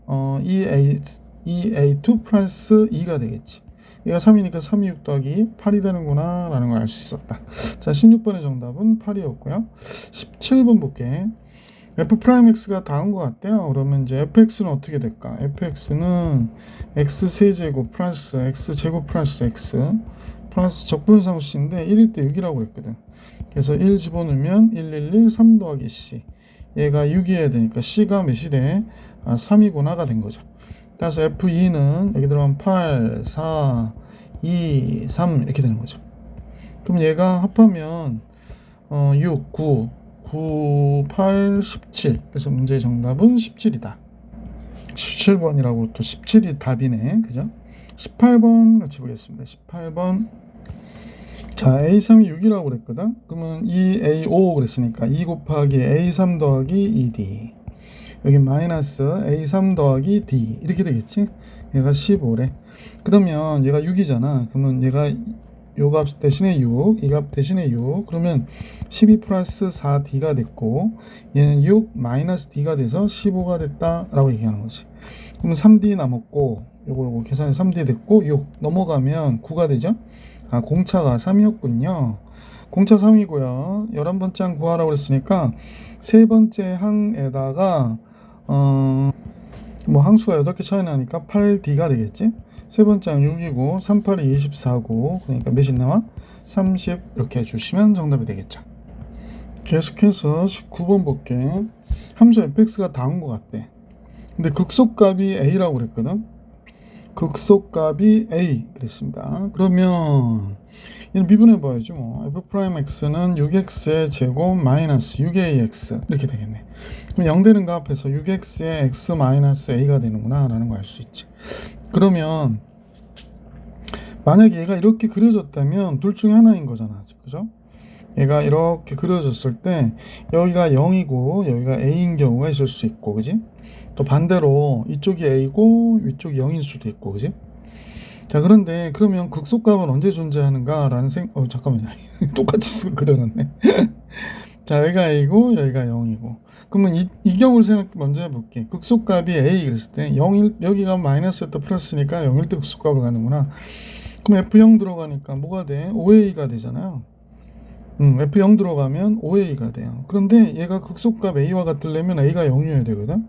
A: 2A2 플러스 2가 되겠지. 얘가 3이니까 3이 6 더하기 8이 되는구나 라는 걸 알 수 있었다. 자, 16번의 정답은 8이었고요. 17번 볼게. f'x가 다음 것 같대요. 그러면 이제 fx는 어떻게 될까? fx는 x세제곱 플러스 x제곱 플러스 x 플러스 적분상수인데 1일 때 6이라고 그랬거든. 그래서 1 집어넣으면 111 3 더하기 c. 얘가 6이어야 되니까 c가 몇이 돼? 3이구나가 된 거죠. 따라서 f2는 여기 들어가면 8, 4, 2, 3 이렇게 되는 거죠. 그럼 얘가 합하면 6, 9, 8, 17. 그래서 문제의 정답은 17이다. 17번이라고 또 17이 답이네. 그죠? 18번 같이 보겠습니다. 18번. 자, A3이 6이라고 그랬거든. 그러면 2A5 그랬으니까 2 곱하기 A3 더하기 2D. 여기 마이너스 A3 더하기 D 이렇게 되겠지. 얘가 15래. 그러면 얘가 6이잖아. 그러면 얘가 요 값 대신에 6, 이 값 대신에 6. 그러면 12 플러스 4D가 됐고, 얘는 6 마이너스 D가 돼서 15가 됐다라고 얘기하는 거지. 그러면 3D 남았고, 요거 계산이 3D 됐고, 6 넘어가면 9가 되죠. 공차가 3이었군요. 공차 3이고요. 11번째 항 구하라고 그랬으니까 세 번째 항에다가 뭐 항수가 8개 차이 나니까 8D가 되겠지. 세 번째는 6이고 3, 8이 24고 그러니까 몇이 나와? 30 이렇게 해주시면 정답이 되겠죠. 계속해서 19번 볼게. 함수 fx가 다 온 것 같대. 근데 극소값이 a라고 그랬거든. 극소값이 a 그랬습니다. 그러면 얘는 미분해 봐야지 뭐. f'x는 6x의 제곱 마이너스 6ax 이렇게 되겠네. 그럼 0 되는 거 앞에서 6x의 x 마이너스 a가 되는구나 라는 거 알 수 있지. 그러면 만약에 얘가 이렇게 그려졌다면 둘 중에 하나인 거잖아. 그죠? 얘가 이렇게 그려졌을 때 여기가 0이고 여기가 a인 경우가 있을 수 있고, 그지? 또 반대로 이쪽이 a고 이쪽이 0일 수도 있고, 그지? 자, 그런데 그러면 극소값은 언제 존재하는가 라는 잠깐만요. 똑같이 그려놨네. 자, 여기가 a고 여기가 0이고 그러면 이 경우를 먼저 해볼게. 극소값이 a 그랬을 때 0일, 여기가 마이너스였다 플러스니까 0일 때 극소값을 가는구나. 그럼 f0 들어가니까 뭐가 돼? 5a가 되잖아요. f0 들어가면 5a가 돼요. 그런데 얘가 극소값 a와 같으려면 a가 0이어야 되거든.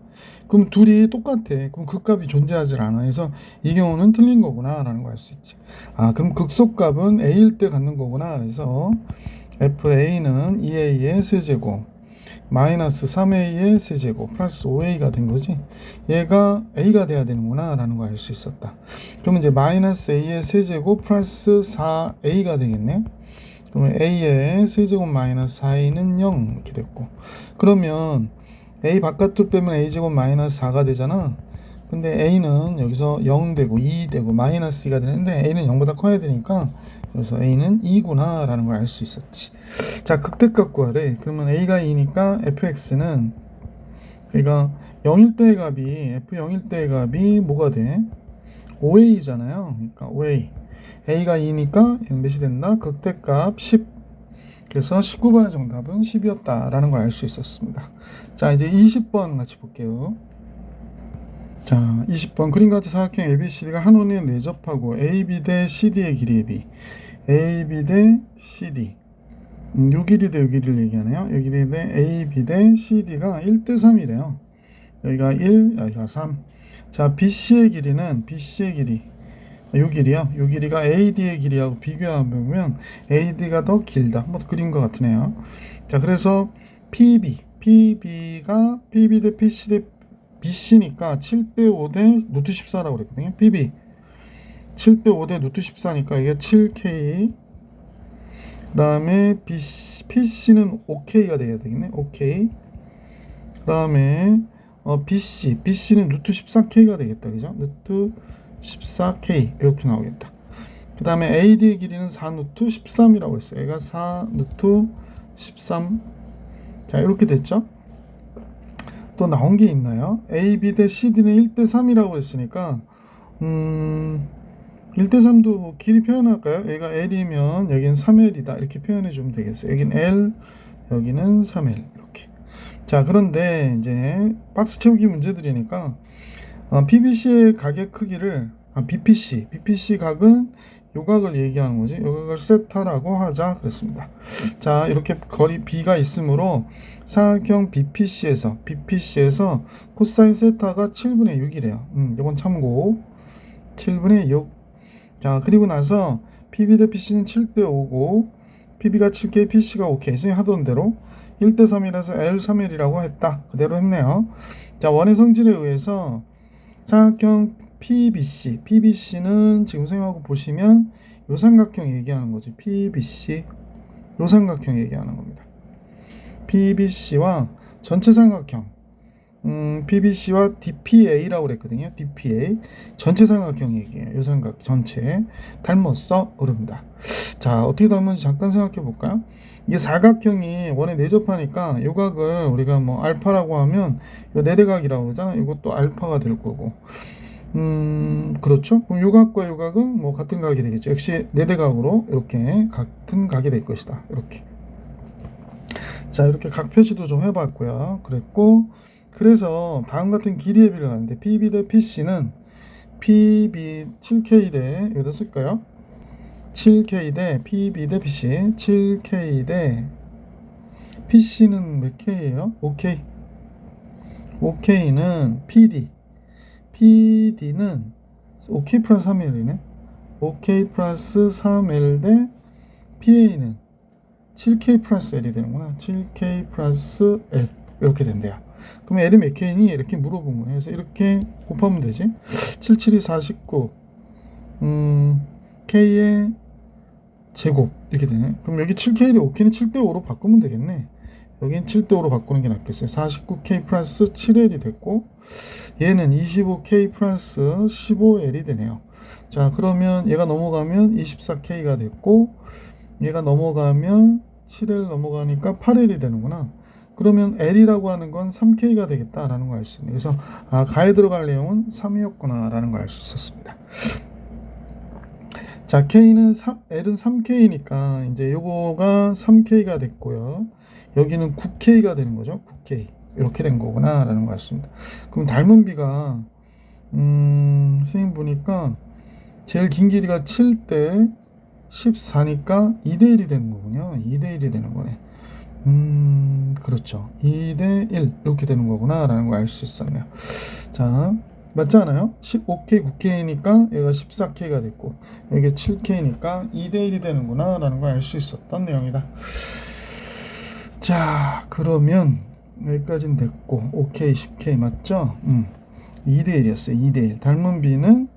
A: 그럼 둘이 똑같아. 그럼 그 값이 존재하지 않아. 그래서 이 경우는 틀린 거구나 라는 걸 알 수 있지. 아, 그럼 극소값은 a일 때 갖는 거구나. 그래서 fa는 2a의 세제곱 마이너스 3a의 세제곱 플러스 5a가 된 거지. 얘가 a가 돼야 되는구나 라는 걸 알 수 있었다. 그러면 이제 마이너스 a의 세제곱 플러스 4a가 되겠네. 그러면 a의 세제곱 마이너스 4a는 0 이렇게 됐고, 그러면 a 바깥으로 빼면 a제곱 마이너스 4가 되잖아. 근데 a는 여기서 0 되고 2 되고 마이너스 2가 되는데 a는 0보다 커야 되니까 여기서 a는 2구나 라는 걸 알 수 있었지. 자, 극대값 구하래. 그러면 a가 2니까 fx는 그러니까 0일 때의 값이 f0일 때의 값이 뭐가 돼? 5a잖아요. 그러니까 5a a가 2니까 몇이 된다? 극대값 10. 그래서 19번의 정답은 10이었다 라는 걸 알 수 있었습니다. 자, 이제 20번 같이 볼게요. 자, 20번 그림같이 사각형 ABCD가 한 원에 내접하고 AB 대 CD의 길이의 비 AB 대 CD 요 길이 대 요 길이를 얘기하네요. 요 길이 대 AB 대 CD가 1대 3이래요. 여기가 1, 여기가 3. 자, BC의 길이는 BC의 길이 요 길이요. 요 길이가 AD의 길이하고 비교해보면 AD가 더 길다. 한번 그림과 같으네요. 자, 그래서 PB가 PB 대 PC 대 BC니까 7대 5 대 노트 14라고 그랬거든요. PB 7대 5 대 노트 14니까 이게 7K. 그 다음에 PC는 5K가 돼야 되겠네. 5K. 그 다음에 BC는 루트 14K가 되겠다. 그죠? 루트 14K 이렇게 나오겠다. 그 다음에 AD의 길이는 4루트 13이라고 했어요. 얘가 4루트 13. 자, 이렇게 됐죠. 또 나온 게 있나요? AB 대 CD는 1대 3이라고 했으니까 1대 3도 길이 표현할까요? 얘가 L이면 여기는 3L이다 이렇게 표현해 주면 되겠어요. 여기는 L, 여기는 3L 이렇게. 자, 그런데 이제 박스 채우기 문제들이니까 PBC의 각의 크기를 BPC 각은 요 각을 얘기하는 거지. 요 각을 세타라고 하자 그랬습니다. 자, 이렇게 거리 B가 있으므로 사각형 BPC에서 코사인 세타가 7분의 6이래요. 이건 참고 7분의 6. 자, 그리고 나서 PB 대 PC는 7대 5고 PB가 7K, PC가 5K. 선생님 하던 대로 1대 3이라서 L, 3L이라고 했다. 그대로 했네요. 자, 원의 성질에 의해서 사각형 PBC는 지금 선생님하고 보시면 요 삼각형 얘기하는 거지. PBC 요 삼각형 얘기하는 겁니다. PBC와 전체 삼각형 PBC와 DPA라고 그랬거든요. DPA 전체 삼각형 얘기해요. 요 삼각 전체 닮았어 어렵니다. 자, 어떻게 닮은지 잠깐 생각해 볼까요? 이게 사각형이 원에 내접하니까 요 각을 우리가 뭐 알파라고 하면 요 내대각이라고 그러잖아요. 이것도 알파가 될 거고. 그렇죠. 그럼 요 각과 요 각은 뭐 같은 각이 되겠죠. 역시 내대각으로 이렇게 같은 각이 될 것이다. 이렇게. 자, 이렇게 각 표시도 좀 해봤고요. 그랬고, 그래서 다음 같은 길이의 비를 가는데 PB 대 PC는 PB 7K 대 여기다 쓸까요? 7K 대 PB 대 PC 7K 대 PC는 몇 K예요? 5K. 5K는 PD PD는 OK 플러스 3L이네. OK 플러스 3L 대 PA는 7K 플러스 L이 되는구나. 7K 플러스 L 이렇게 된대요. 그럼 L이 몇 K니? 이렇게 물어본 거예요. 그래서 이렇게 곱하면 되지. 77이 49 K의 제곱 이렇게 되네. 그럼 여기 7K를 5K는 7대5로 바꾸면 되겠네. 여긴 7대5로 바꾸는 게 낫겠어요. 49K 플러스 7L이 됐고 얘는 25K 플러스 15L이 되네요. 자, 그러면 얘가 넘어가면 24K가 됐고 얘가 넘어가면 7L 넘어가니까 8L이 되는구나. 그러면 L이라고 하는 건 3K가 되겠다라는 걸 알 수 있네. 그래서 가에 들어갈 내용은 3이었구나 라는 걸 알 수 있었습니다. 자, L은 3K니까 이제 요거가 3K가 됐고요. 여기는 9K가 되는 거죠. 9K. 이렇게 된 거구나 라는 것 같습니다. 그럼 닮은 비가 선생님 보니까 제일 긴 길이가 7대 14니까 2대1이 되는 거군요. 2대1이 되는 거네. 그렇죠. 2대1 이렇게 되는 거구나 라는 걸 알 수 있었네요. 자, 맞지 않아요? 15K, 9K니까 얘가 14K가 됐고 여기 7K니까 2대1이 되는구나 라는 걸 알 수 있었던 내용이다. 자, 그러면 여기까지는 됐고 5K, 10K 맞죠? 2대1이었어요. 2대1. 닮은 B는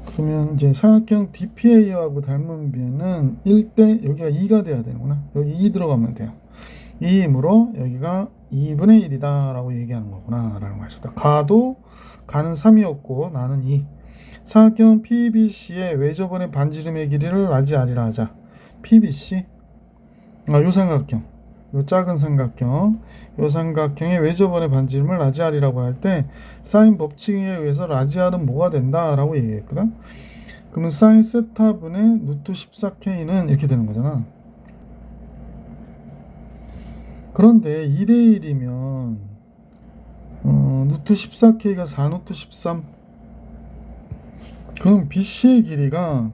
A: 그러면 이제 삼각형 DPA하고 닮은 B는 1대 여기가 2가 돼야 되는구나. 여기 2 들어가면 돼요. 2이므로 여기가 2분의 1이다 라고 얘기하는 거구나 라는 걸 알 수 있다. 가는 3이었고 나는 2. 삼각형 PBC의 외접원의 반지름의 길이를 라지 R이라 하자. PBC 요 삼각형, 요 작은 삼각형, 요 삼각형의 외접원의 반지름을 라지 R이라고 할 때 사인 법칙에 의해서 라지 R은 뭐가 된다라고 얘기했거든. 그러면 사인 세타분의 루트 14K는 이렇게 되는 거잖아. 그런데 2대1이면 루트 14K가 4루트 13. 그럼 BC의 길이가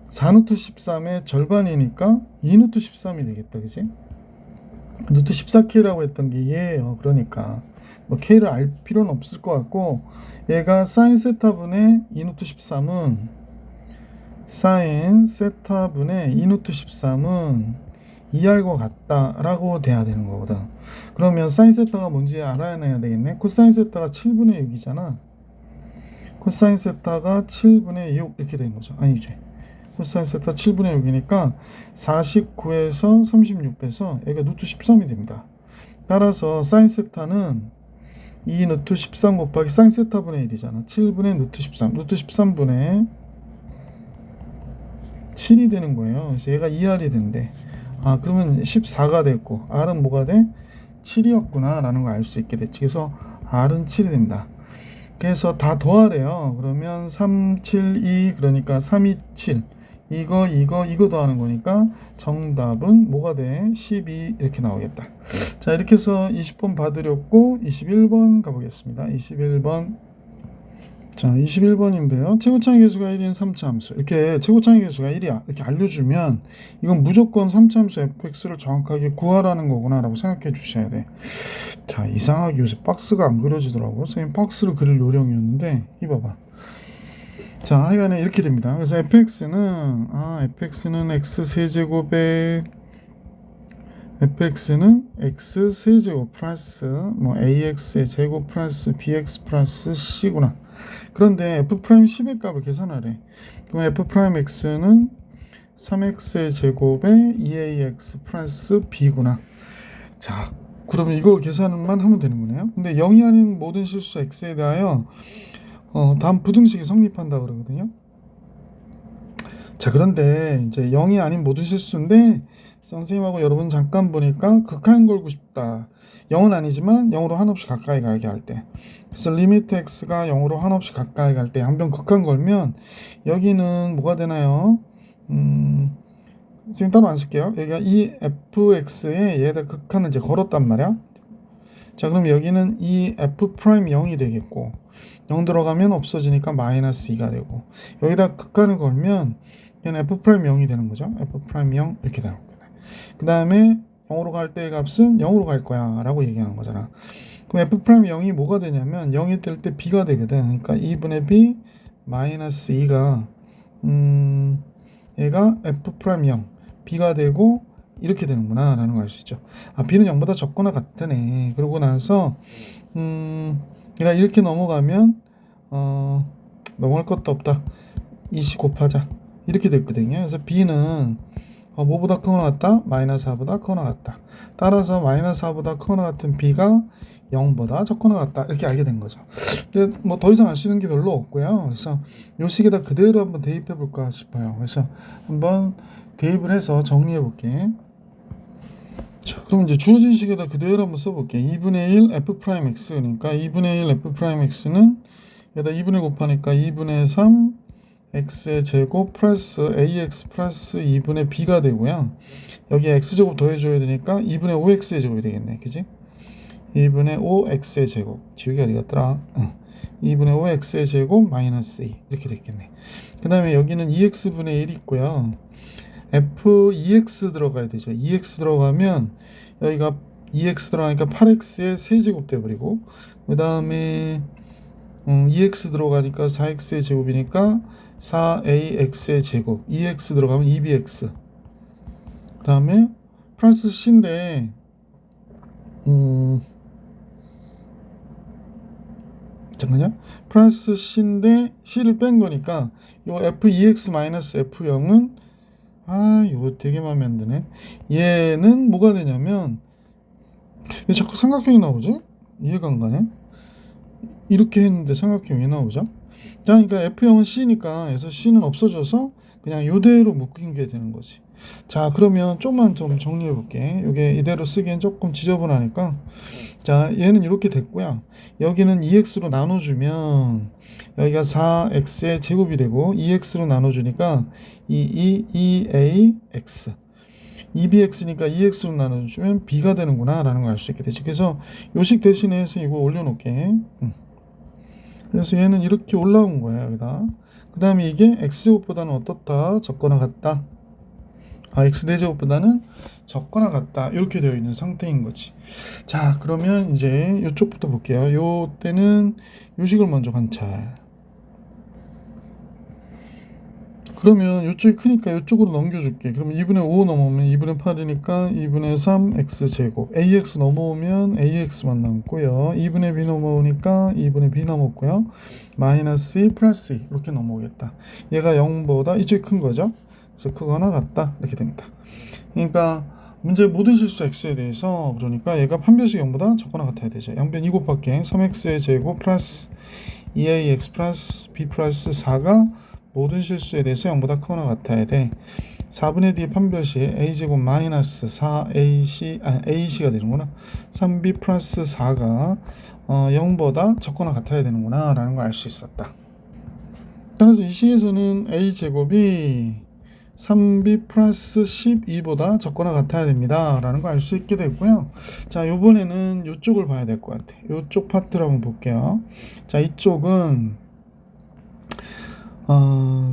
A: 4루트 13의 절반이니까 2루트 13이 되겠다. 그지? 루트 14K라고 했던 게 얘예요. 그러니까 뭐 K를 알 필요는 없을 것 같고 얘가 사인 세타분의 2루트 13은 사인 세타분의 2루트 13은 2R과 같다라고 돼야 되는 거거든. 그러면 사인 세타가 뭔지 알아야 되겠네. 코사인 세타가 7분의 6이잖아. 코사인 세타가 7분의 6 이렇게 되는 거죠. 아니죠. 코사인 세타 7분의 6이니까 49에서 36 빼서 얘가 루트 13이 됩니다. 따라서 사인 세타는 2 루트 13 곱하기 사인 세타분의 1이잖아. 7분의 루트 13. 루트 13분의 7이 되는 거예요. 그래서 얘가 2R이 된대. 그러면 14가 됐고 R은 뭐가 돼? 7이었구나 라는 걸 알 수 있게 됐지. 그래서 R은 7이 된다. 그래서 다 더하래요. 그러면 3, 7, 2 그러니까 3, 2, 7 이거 더하는 거니까 정답은 뭐가 돼? 12 이렇게 나오겠다. 자, 이렇게 해서 20번 봐드렸고 21번 가보겠습니다. 21번. 자, 21번인데요. 최고차의 계수가 1인 3차 함수. 이렇게 최고차의 계수가 1이야. 이렇게 알려주면 이건 무조건 3차 함수 fx를 정확하게 구하라는 거구나 라고 생각해 주셔야 돼. 자, 이상하게 요새 박스가 안 그려지더라고요. 선생님 박스를 그릴 요령이었는데 이봐봐. 자, 하여간에 이렇게 됩니다. 그래서 fx는 x세제곱에 fx는 x세제곱 플러스 ax의 제곱 플러스 bx 플러스 c구나. 그런데 f'10의 값을 계산하래. 그럼 f'x는 3x의 제곱에 2ax 플러스 b구나. 자, 그러면 이걸 계산만 하면 되는 거네요. 근데 0이 아닌 모든 실수 x에 대하여 다음 부등식이 성립한다 그러거든요. 자, 그런데 이제 0이 아닌 모든 실수인데 선생님하고 여러분 잠깐 보니까 극한 걸고 싶다. 0은 아니지만 0으로 한없이 가까이 가게 할 때. 그래서 리미트 x가 0으로 한없이 가까이 갈 때 한 번 극한 걸면 여기는 뭐가 되나요? 선생님 따로 안 쓸게요. 여기가 이 fx에 얘에다 극한을 이제 걸었단 말이야. 자, 그럼 여기는 이 f'0이 되겠고 0 들어가면 없어지니까 마이너스 2가 되고 여기다 극한을 걸면 얘는 f'0이 되는 거죠. f'0 이렇게 되는 거예요. 그 다음에 0으로 갈 때의 값은 0으로 갈 거야 라고 얘기하는 거잖아. 그럼 f'0이 뭐가 되냐면 0이 될 때 b가 되거든. 그러니까 2분의 b 마이너스 2가 얘가 f'0 b가 되고 이렇게 되는구나 라는 걸 알 수 있죠. 아, b는 0보다 적거나 같다네. 그러고 나서 얘가 이렇게 넘어가면 넘어갈 것도 없다. 20 곱하자. 이렇게 됐거든요. 그래서 b는 뭐보다 크거나 같다? 마이너스 4보다 크거나 같다. 따라서 마이너스 4보다 크거나 같은 b가 0보다 적거나 같다. 이렇게 알게 된 거죠. 근데 뭐 더 이상 알 수 있는 게 별로 없고요. 그래서 요 식에다 그대로 한번 대입해 볼까 싶어요. 그래서 한번 대입을 해서 정리해 볼게. 자, 그럼 이제 주어진 식에다 그대로 한번 써볼게. 2분의 1 f'(x) 그러니까 2분의 1 f'(x는 여기다 2분의 곱하니까 2분의 3 x의 제곱 플러스 ax 플러스 2분의 b가 되고요. 여기에 x제곱 더해줘야 되니까 2분의 5x의 제곱이 되겠네. 그지? 2분의 5x의 제곱. 지우개 어디 갔더라? 2분의 5x의 제곱 마이너스 2 이렇게 됐겠네. 그 다음에 여기는 2x분의 1 있고요. f2x 들어가야 되죠. 2x 들어가면 여기가 2x 들어가니까 8x의 세제곱 돼버리고, 그 다음에 2x 들어가니까 4x의 제곱이니까 4ax의 제곱, 2x 들어가면 2bx, 그 다음에 플러스 c인데 잠깐만요. 플러스 c인데 c를 뺀 거니까 요 f2x 마이너스 f0은 이거 되게 마음에 안 드네. 얘는 뭐가 되냐면, 왜 자꾸 삼각형이 나오지? 이해가 안 가네. 이렇게 했는데 삼각형이 왜 나오죠? 자, 그러니까 F0은 C니까 그래서 C는 없어져서 그냥 이대로 묶인 게 되는 거지. 자, 그러면 좀만 좀 정리해 볼게. 이게 이대로 쓰기엔 조금 지저분하니까. 자, 얘는 이렇게 됐고요. 여기는 2x로 나눠주면 여기가 4x의 제곱이 되고 2x로 나눠주니까 2ax 2bx니까 2x로 나눠주면 b가 되는구나 라는 걸 알 수 있게 되지. 그래서 요식 대신에 해서 이거 올려놓을게. 그래서 얘는 이렇게 올라온 거야 여기다. 그 다음에 이게 x제곱보다는 어떻다? 적거나 같다. x4제곱보다는 적거나 같다. 이렇게 되어 있는 상태인 거지. 자, 그러면 이제 이쪽부터 볼게요. 요 때는 요식을 먼저 관찰. 그러면 이쪽이 크니까 이쪽으로 넘겨줄게. 그러면 2분의 5 넘어오면 2분의 8이니까 2분의 3 x제곱. ax 넘어오면 ax만 남고요. 2분의 b 넘어오니까 2분의 b 넘었고요. 마이너스 2 플러스 2 이렇게 넘어오겠다. 얘가 0보다 이쪽이 큰 거죠. 그래서 크거나 같다 이렇게 됩니다. 그러니까 문제의 모든 실수 x에 대해서 그러니까 얘가 판별식 0보다 적거나 같아야 되죠. 양변 2 곱할게. 3x의 제곱 플러스 2ax 플러스 b 플러스 4가 모든 실수에 대해서 0보다 크거나 같아야 돼. 4분의 d 판별식 a제곱 마이너스 4ac가 되는구나. 3b 플러스 4가 0보다 적거나 같아야 되는구나 라는 걸 알 수 있었다. 따라서 이 식에서는 a제곱이 3b 플러스 12보다 적거나 같아야 됩니다 라는 걸 알 수 있게 됐고요. 자, 요번에는 이쪽을 봐야 될 것 같아. 이쪽 파트를 한번 볼게요. 자, 이쪽은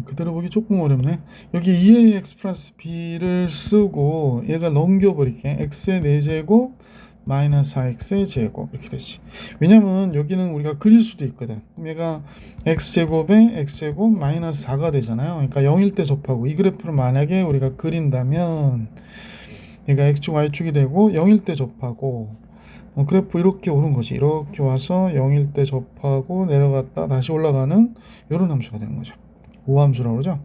A: 그대로 보기 조금 어렵네. 여기 2ax 플러스 b를 쓰고 얘가 넘겨버릴게. x의 4제곱 마이너스 4x의 제곱 이렇게 되지. 왜냐면 여기는 우리가 그릴 수도 있거든. 그럼 얘가 x제곱에 x제곱 마이너스 4가 되잖아요. 그러니까 0일 때 접하고 이 그래프를 만약에 우리가 그린다면 얘가 x축 y축이 되고 0일 때 접하고 그래프 이렇게 오는 거지. 이렇게 와서 0일 때 접하고 내려갔다 다시 올라가는 이런 함수가 되는 거죠. 우함수라고 그러죠.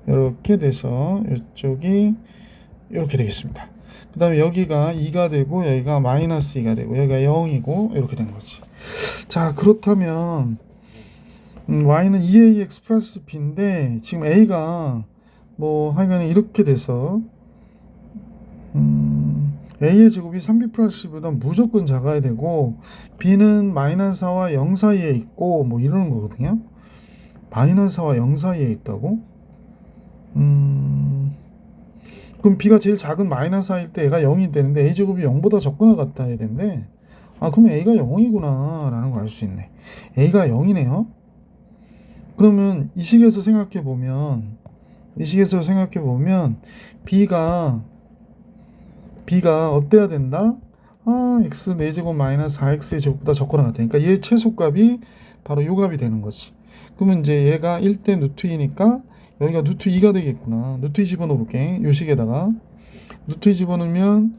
A: 이렇게 돼서 이쪽이 이렇게 되겠습니다. 그 다음에 여기가 2가 되고 여기가 마이너스 2가 되고 여기가 0이고 이렇게 된 거지. 자, 그렇다면 y는 2ax 플러스 b인데 지금 a가 뭐 하여간 이렇게 돼서 a의 제곱이 3b 플러스 10보다 무조건 작아야 되고 b는 마이너스 4와 0 사이에 있고 뭐 이러는 거거든요. 마이너스 4와 0 사이에 있다고? 그럼 b가 제일 작은 마이너스 4일 때 얘가 0이 되는데 a제곱이 0보다 적거나 같다 해야 되는데 그럼 a가 0이구나 라는 걸 알 수 있네. a가 0이네요. 그러면 이 식에서 생각해 보면 b가 b가 어때야 된다? x 4제곱 마이너스 4x의 제곱보다 적거나 같으니까 얘 최소값이 바로 요 값이 되는 거지. 그러면 이제 얘가 1대 루트 2니까 여기가 루트 2가 되겠구나. 루트 2 집어넣어 볼게. 요 식에다가 루트 2 집어넣으면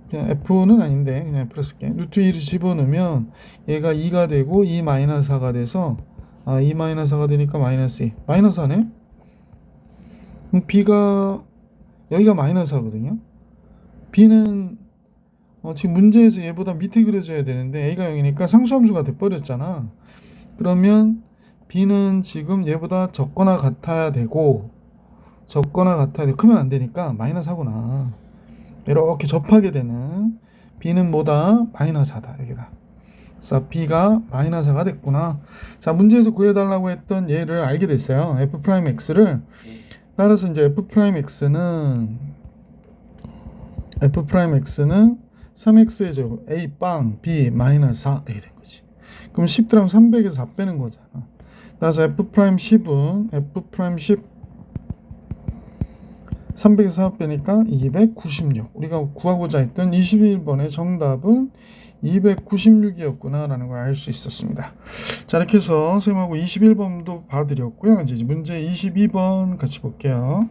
A: 그냥 f는 아닌데 그냥 f를 쓸게. 루트 2를 집어넣으면 얘가 2가 되고 2 마이너스 4가 돼서 2 마이너스 4가 되니까 마이너스 2 마이너스 4네. 그럼 b가 여기가 마이너스 4거든요. b는 지금 문제에서 얘보다 밑에 그려줘야 되는데 a가 0이니까 상수함수가 돼버렸잖아. 그러면 b는 지금 얘보다 적거나 같아야 되고 크면 안 되니까 마이너스 하구나. 이렇게 접하게 되는 b는 뭐다? 마이너스 4다. 여기다. 그래서 b가 마이너스 4가 됐구나. 자, 문제에서 구해달라고 했던 얘를 알게 됐어요. f'x를. 따라서 이제 f'x는 3x의 제곱 a 빵 b 마이너스 4 이렇게 된 거지. 그럼 10 들어가면 300에서 4 빼는 거잖아. 따라서 f'10은 f'10 300에서 4 빼니까 296. 우리가 구하고자 했던 21번의 정답은 296이었구나 라는 걸 알 수 있었습니다. 자, 이렇게 해서 선생님하고 21번도 봐드렸고요. 이제 문제 22번 같이 볼게요.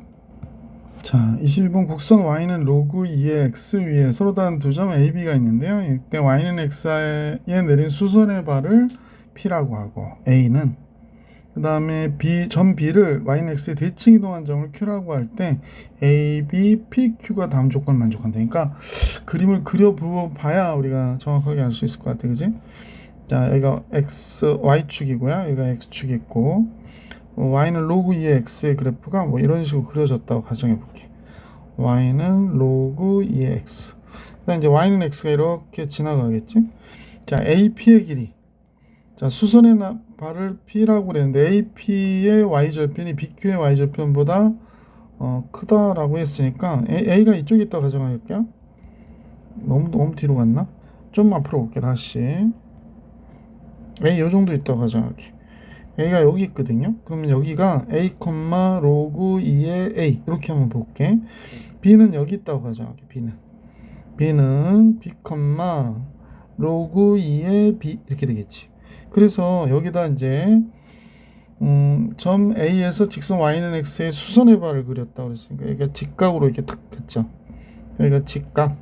A: 자, 22번 곡선 y는 로그 2의 x 위에 서로 다른 두 점 a, b가 있는데요. 이때 y는 x에 내린 수선의 발을 p라고 하고 a는 그 다음에 점 b를 y는 x의 대칭 이동한 점을 q라고 할 때 a, b, p, q가 다음 조건을 만족한다니까 그림을 그려봐야 우리가 정확하게 알 수 있을 것 같아. 그지? 자, 여기가 x, y축이고요. 여기가 x축이 있고 y는 로그 2의 x의 그래프가 뭐 이런 식으로 그려졌다고 가정해 볼게. y는 로그 2의 x. 그다음 이제 y는 x가 이렇게 지나가겠지. 자, ap의 길이. 자, 수선의 발을 p라고 그랬는데 ap의 y절편이 bq의 y절편보다 크다라고 했으니까 a가 이쪽에 있다고 가정할게요. 너무 뒤로 갔나? 좀 앞으로 볼게. 다시 a 요 정도 있다고 가정할게. a가 여기 있거든요. 그럼 여기가 a, 로그 2의 a 이렇게 한번 볼게. b는 여기 있다고 가정할게. b는 b, 로그 2의 b 이렇게 되겠지. 그래서 여기다 이제 점 A에서 직선 Y는 X의 수선의 발을 그렸다 그랬으니까 여기가 직각으로 이렇게 딱 했죠. 여기가 직각.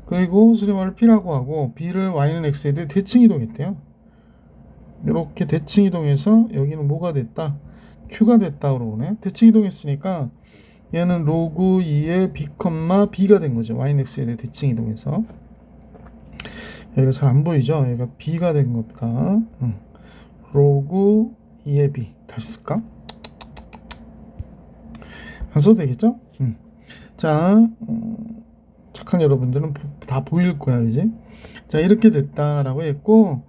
A: 그리고 수렴발을 P라고 하고 B를 Y는 X에 대해 대칭 이동했대요. 이렇게 대칭 이동해서 여기는 뭐가 됐다? Q가 됐다 그러네. 대칭 이동했으니까 얘는 로그 2의 B, B가 된 거죠. Y는 X에 대해 대칭 이동해서. 여기가 잘 안 보이죠? 여기가 B가 된 겁니다. 로그 2의 B 다시 쓸까? 안 써도 되겠죠? 자, 착한 여러분들은 다 보일 거야, 이제. 자, 이렇게 됐다라고 했고,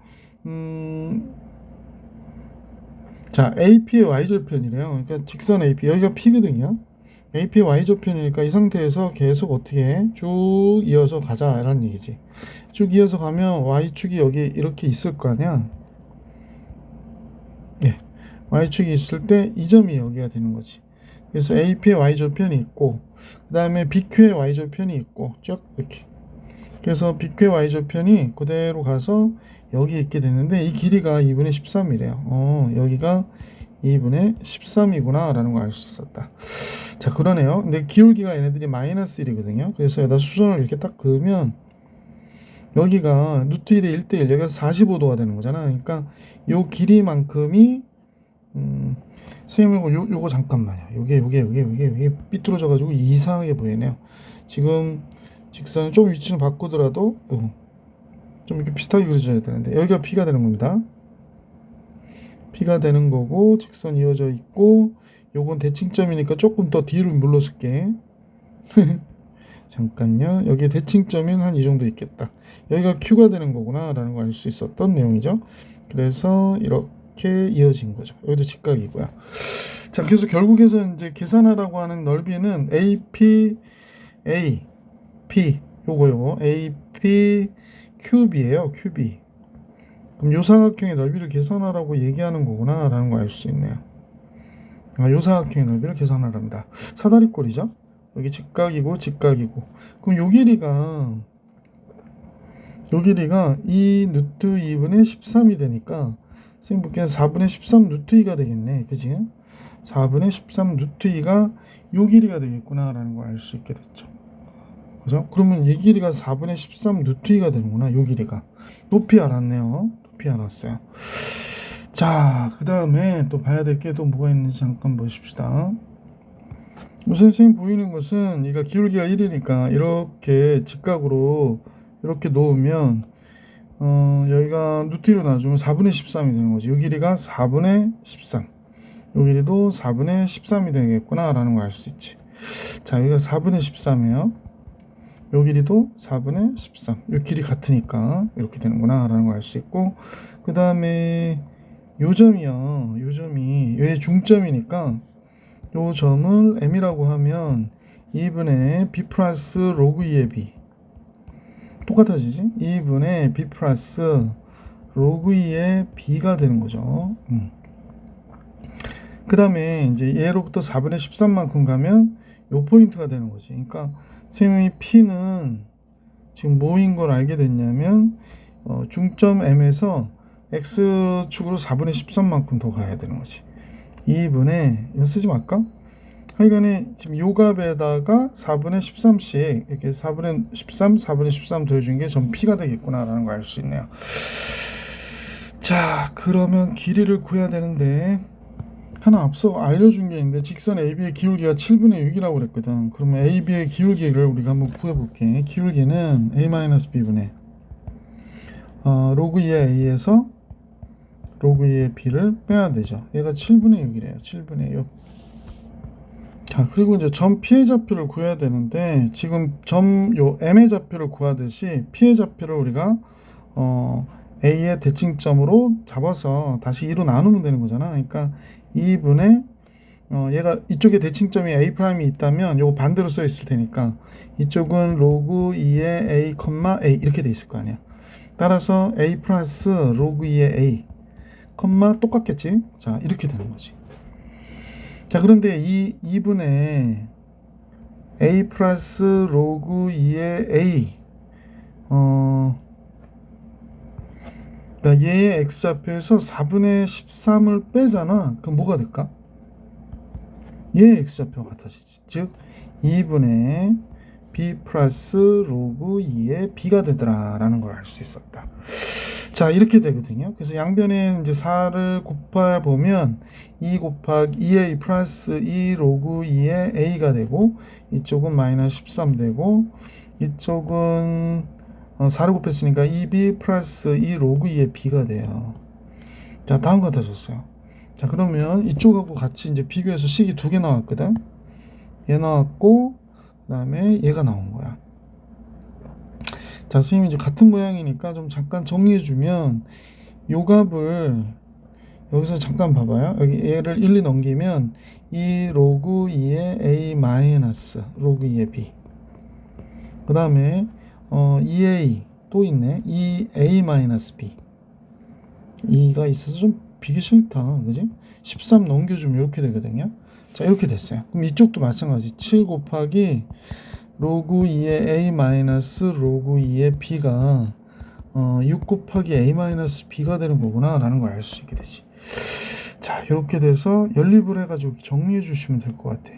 A: 자, AP의 Y절편이래요. 그러니까 직선 AP, 여기가 P거든요. AP의 Y절편이니까 이 상태에서 계속 어떻게 해? 쭉 이어서 가자라는 얘기지. 쭉 이어서 가면 Y축이 여기 이렇게 있을 거 아니야. 예, Y축이 있을 때 이 점이 여기가 되는 거지. 그래서 AP의 Y절편이 있고 그 다음에 BQ의 Y절편이 있고 쭉 이렇게. 그래서 BQ의 Y절편이 그대로 가서 여기 있게 되는데 이 길이가 2분의 13이래요. 여기가 2분의 13이구나 라는 걸 알 수 있었다. 자, 그러네요. 근데 기울기가 얘네들이 마이너스 1이거든요. 그래서 여기다 수선을 이렇게 딱 그으면 여기가 루트 1대 1대1 여기가 45도가 되는 거잖아. 그러니까 요 길이만큼이 선생님 요거 잠깐만요. 요게 삐뚤어져 가지고 이상하게 보이네요. 지금 직선을 좀 위치는 바꾸더라도 좀 이렇게 비슷하게 그려져야 되는데 여기가 P가 되는 겁니다. P가 되는 거고 직선 이어져 있고 요건 대칭점이니까 조금 더 뒤로 물러설게. 잠깐요. 여기 대칭점은 한 이 정도 있겠다. 여기가 Q가 되는 거구나 라는 걸 알 수 있었던 내용이죠. 그래서 이렇게 이어진 거죠. 여기도 직각이고요. 자, 그래서 결국에서 이제 계산하라고 하는 넓이는 AP, 요거 AP 큐비예요. 큐비. 그럼 요 사각형의 넓이를 계산하라고 얘기하는 거구나 라는 걸 알 수 있네요. 요 사각형의 넓이를 계산하랍니다. 사다리꼴이죠. 여기 직각이고 직각이고. 그럼 요 길이가 2 루트 2분의 13이 되니까 선생님 볼게요. 4분의 13 루트 2가 되겠네. 그지? 4분의 13 루트 2가 요 길이가 되겠구나 라는 걸 알 수 있게 됐죠. 그죠? 그러면 이 길이가 4분의 13 루트 2가 되는구나. 요 길이가. 높이 알았네요. 높이 알았어요. 자, 그 다음에 또 봐야 될 게 또 뭐가 있는지 잠깐 보십시다. 우선 선생님 보이는 것은 얘가 기울기가 1이니까 이렇게 직각으로 이렇게 놓으면 여기가 루트 2로 나눠주면 4분의 13이 되는 거죠. 이 길이가 4분의 13. 이 길이도 4분의 13이 되겠구나 라는 걸 알 수 있지. 자, 여기가 4분의 13이에요. 이 길이도 4분의 13. 이 길이 같으니까 이렇게 되는구나 라는 걸 알 수 있고, 그 다음에 요 점이요. 요 점이 얘의 중점이니까 요 점을 m이라고 하면 2분의 b 플러스 로그 2의 b 똑같아지지? 2분의 b 플러스 로그 2의 b가 되는 거죠. 그 다음에 이제 얘로부터 4분의 13만큼 가면 요 포인트가 되는 거지. 그러니까 선생님이 p는 지금 뭐인 걸 알게 됐냐면 중점 m에서 x축으로 4분의 13만큼 더 가야 되는 거지. 2분의 이거 쓰지 말까? 하여간에 지금 요 값에다가 4분의 13씩 이렇게 4분의 13, 4분의 13 더해준 게 전 p가 되겠구나 라는 걸 알 수 있네요. 자, 그러면 길이를 구해야 되는데 하나 앞서 알려준 게 있는데 직선 AB의 기울기가 7분의 6이라고 그랬거든. 그러면 AB의 기울기를 우리가 한번 구해볼게. 기울기는 A-B분의 로그 2의 A에서 로그 2의 B를 빼야 되죠. 얘가 7분의 6이래요. 7분의 6. 자, 그리고 이제 점 P의 좌표를 구해야 되는데 지금 점 요 M의 좌표를 구하듯이 P의 좌표를 우리가 A의 대칭점으로 잡아서 다시 2로 나누면 되는 거잖아. 그러니까 2분의 얘가 이쪽에 대칭점이 A'이 있다면 요거 반대로 써 있을 테니까 이쪽은 로그 2의 A, A 이렇게 돼 있을 거 아니야. 따라서 A 플러스 로그 2의 A, 똑같겠지? 자, 이렇게 되는 거지. 자, 그런데 이 2분의 A 플러스 로그 2의 A 얘의 x좌표에서 4분의 13을 빼잖아. 그럼 뭐가 될까? 얘의 x좌표가 같아지지. 즉 2분의 b 플러스 로그 2의 b가 되더라 라는 걸 알 수 있었다. 자, 이렇게 되거든요. 그래서 양변에 이제 4를 곱해 보면 2 곱하기 2a 플러스 2 로그 2의 a가 되고 이쪽은 마이너스 13 되고 이쪽은 4를 곱했으니까 2b 플러스 2 로그 2의 b가 돼요. 자, 다음 같아졌어요. 자, 그러면 이쪽하고 같이 이제 비교해서 식이 두 개 나왔거든. 얘 나왔고 그 다음에 얘가 나온 거야. 자, 선생님이 이제 같은 모양이니까 좀 잠깐 정리해주면 요 값을 여기서 잠깐 봐봐요. 여기 얘를 1, 2 넘기면 2 로그 2의 a 마이너스 로그 2의 b 그 다음에 2a 또 있네. 2a 마이너스 b 2가 있어서 좀 비기 싫다. 그지? 13 넘겨주면 이렇게 되거든요. 자, 이렇게 됐어요. 그럼 이쪽도 마찬가지. 7 곱하기 로그 2의 a 마이너스 로그 2의 b가 6 곱하기 a 마이너스 b가 되는 거구나 라는 걸 알 수 있게 되지. 자, 이렇게 돼서 연립을 해가지고 정리해 주시면 될 것 같아.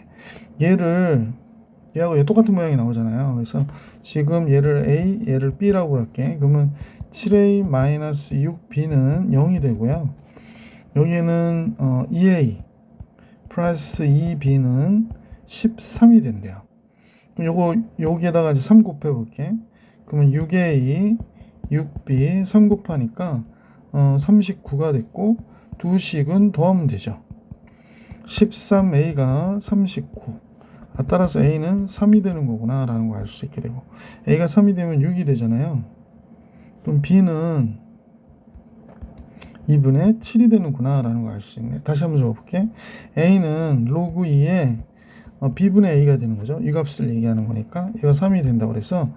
A: 얘하고 얘 똑같은 모양이 나오잖아요. 그래서 지금 얘를 a, 얘를 b라고 할게. 그러면 7a 마이너스 6b는 0이 되고요. 여기에는 2a 플러스 2b는 13이 된대요. 그럼 여기에다가 이제 3 곱해 볼게. 그러면 6a, 6b 3 곱하니까 39가 됐고 두 식은 더하면 되죠. 13a가 39. 따라서 a는 3이 되는 거구나 라는 걸 알 수 있게 되고 a가 3이 되면 6이 되잖아요. 그럼 b는 2분의 7이 되는구나 라는 걸 알 수 있네. 다시 한번 적어볼게. a는 로그 2에 b분의 a가 되는 거죠. 이 값을 얘기하는 거니까 얘가 3이 된다고 그래서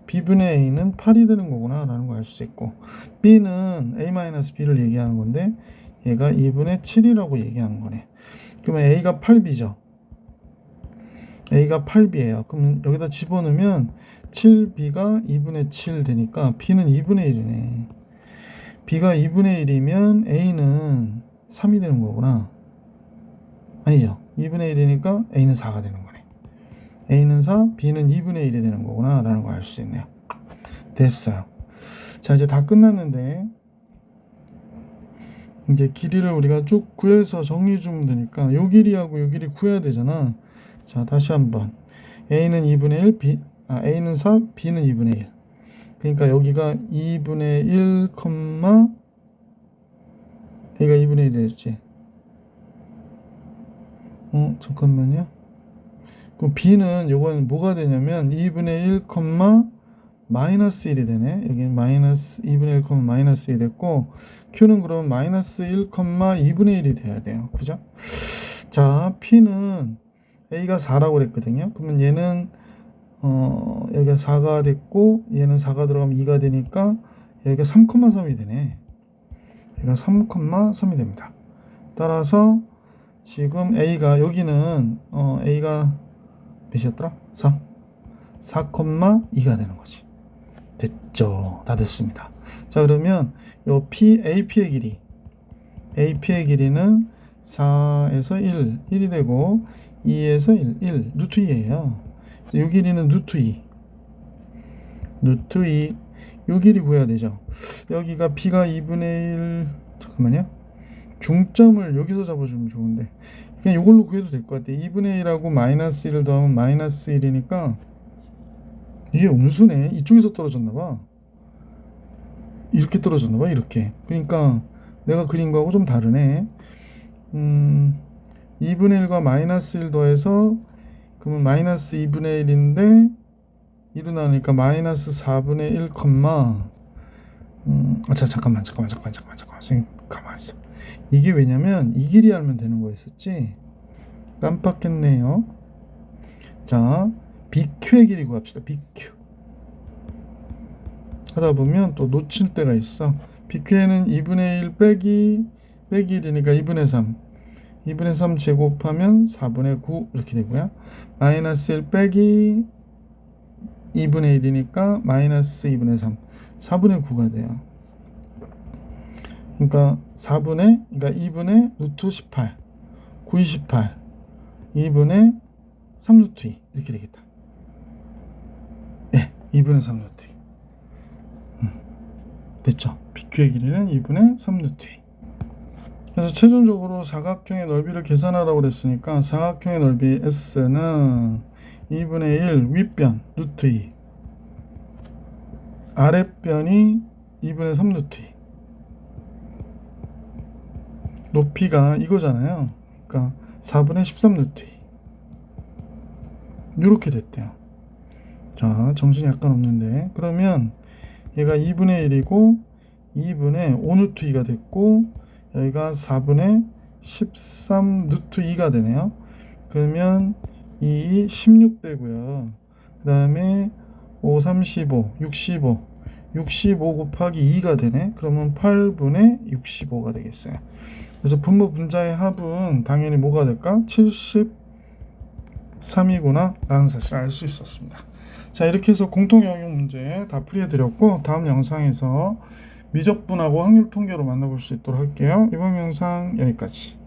A: b분의 a는 8이 되는 거구나 라는 걸 알 수 있고 b는 a-b를 얘기하는 건데 얘가 2분의 7이라고 얘기하는 거네. 그러면 a가 8b죠. A가 8B예요. 그러면 여기다 집어넣으면 7B가 2분의 7 되니까 B는 2분의 1이네. B가 2분의 1이면 A는 3이 되는 거구나. 아니죠. 2분의 1이니까 A는 4가 되는 거네. A는 4, B는 2분의 1이 되는 거구나 라는 걸 알 수 있네요. 됐어요. 자, 이제 다 끝났는데 이제 길이를 우리가 쭉 구해서 정리해 주면 되니까 요 길이하고 요 길이 구해야 되잖아. 자, 다시 한번 A는 2분의 1, A는 4, B는 2분의 1. 그러니까 여기가 2분의 1, A가 2분의 1이랬지. 잠깐만요. 그럼 B는 요건 뭐가 되냐면 2분의 1, 마이너스 1이 되네. 여기는 마이너스 2분의 1, 마이너스 1이 됐고 Q는 그럼 마이너스 1, 2분의 1이 돼야 돼요. 그죠? 자, P는 A가 4라고 그랬거든요. 그러면 얘는 여기가 4가 됐고 얘는 4가 들어가면 2가 되니까 여기가 3,3이 되네. 여기가 3,3이 됩니다. 따라서 지금 A가 여기는 A가 몇이었더라? 4,2가 되는 거지. 됐죠. 다 됐습니다. 자, 그러면 요 AP의 길이는 4에서 1이 되고 2에서 1 루트 2예요. 그래서 요 길이는 루트 2. 요 길이 구해야 되죠. 여기가 B가 2분의 1, 잠깐만요. 중점을 여기서 잡아주면 좋은데 그냥 이걸로 구해도 될 것 같아. 2분의 1하고 마이너스 1을 더하면 마이너스 1이니까 이게 음수네. 이쪽에서 떨어졌나 봐. 이렇게 떨어졌나 봐. 이렇게. 그러니까 내가 그린 거하고 좀 다르네. 2분의 1과 마이너스 1 더해서 그러면 마이너스 2분의 1인데 1로 나오니까 마이너스 4분의 1, 잠깐만. 선생님 가만히 있어. 이게 왜냐면 이 길이 알면 되는 거였었지. 깜빡했네요. 자, BQ의 길이 구합시다. BQ. 하다 보면 또 놓칠 때가 있어. BQ에는 2분의 1 빼기 1이니까 2분의 3. 2분의 3 제곱하면 4분의 9 이렇게 되고요. 마이너스 1 빼기 2분의 1이니까 마이너스 2분의 3. 4분의 9가 돼요. 그러니까 2분의 루트 18. 9, 28. 2분의 3 루트 2 이렇게 되겠다. 네, 2분의 3 루트 2. 됐죠? BQ의 길이는 2분의 3 루트 2. 그래서 최종적으로 사각형의 넓이를 계산하라고 그랬으니까 사각형의 넓이 S는 2분의 1 윗변 루트 2 아랫변이 2분의 3 루트 2 높이가 이거잖아요. 그러니까 4분의 13 루트 2 이렇게 됐대요. 자, 정신이 약간 없는데 그러면 얘가 2분의 1이고 2분의 5 루트 2가 됐고 여기가 4분의 13 루트 2가 되네요. 그러면 16 되고요. 그 다음에 5, 35, 65 곱하기 2가 되네. 그러면 8분의 65가 되겠어요. 그래서 분모 분자의 합은 당연히 뭐가 될까? 73이구나 라는 사실을 알 수 있었습니다. 자, 이렇게 해서 공통 영역 문제 다 풀이해드렸고 다음 영상에서 미적분하고 확률 통계로 만나볼 수 있도록 할게요. 이번 영상 여기까지.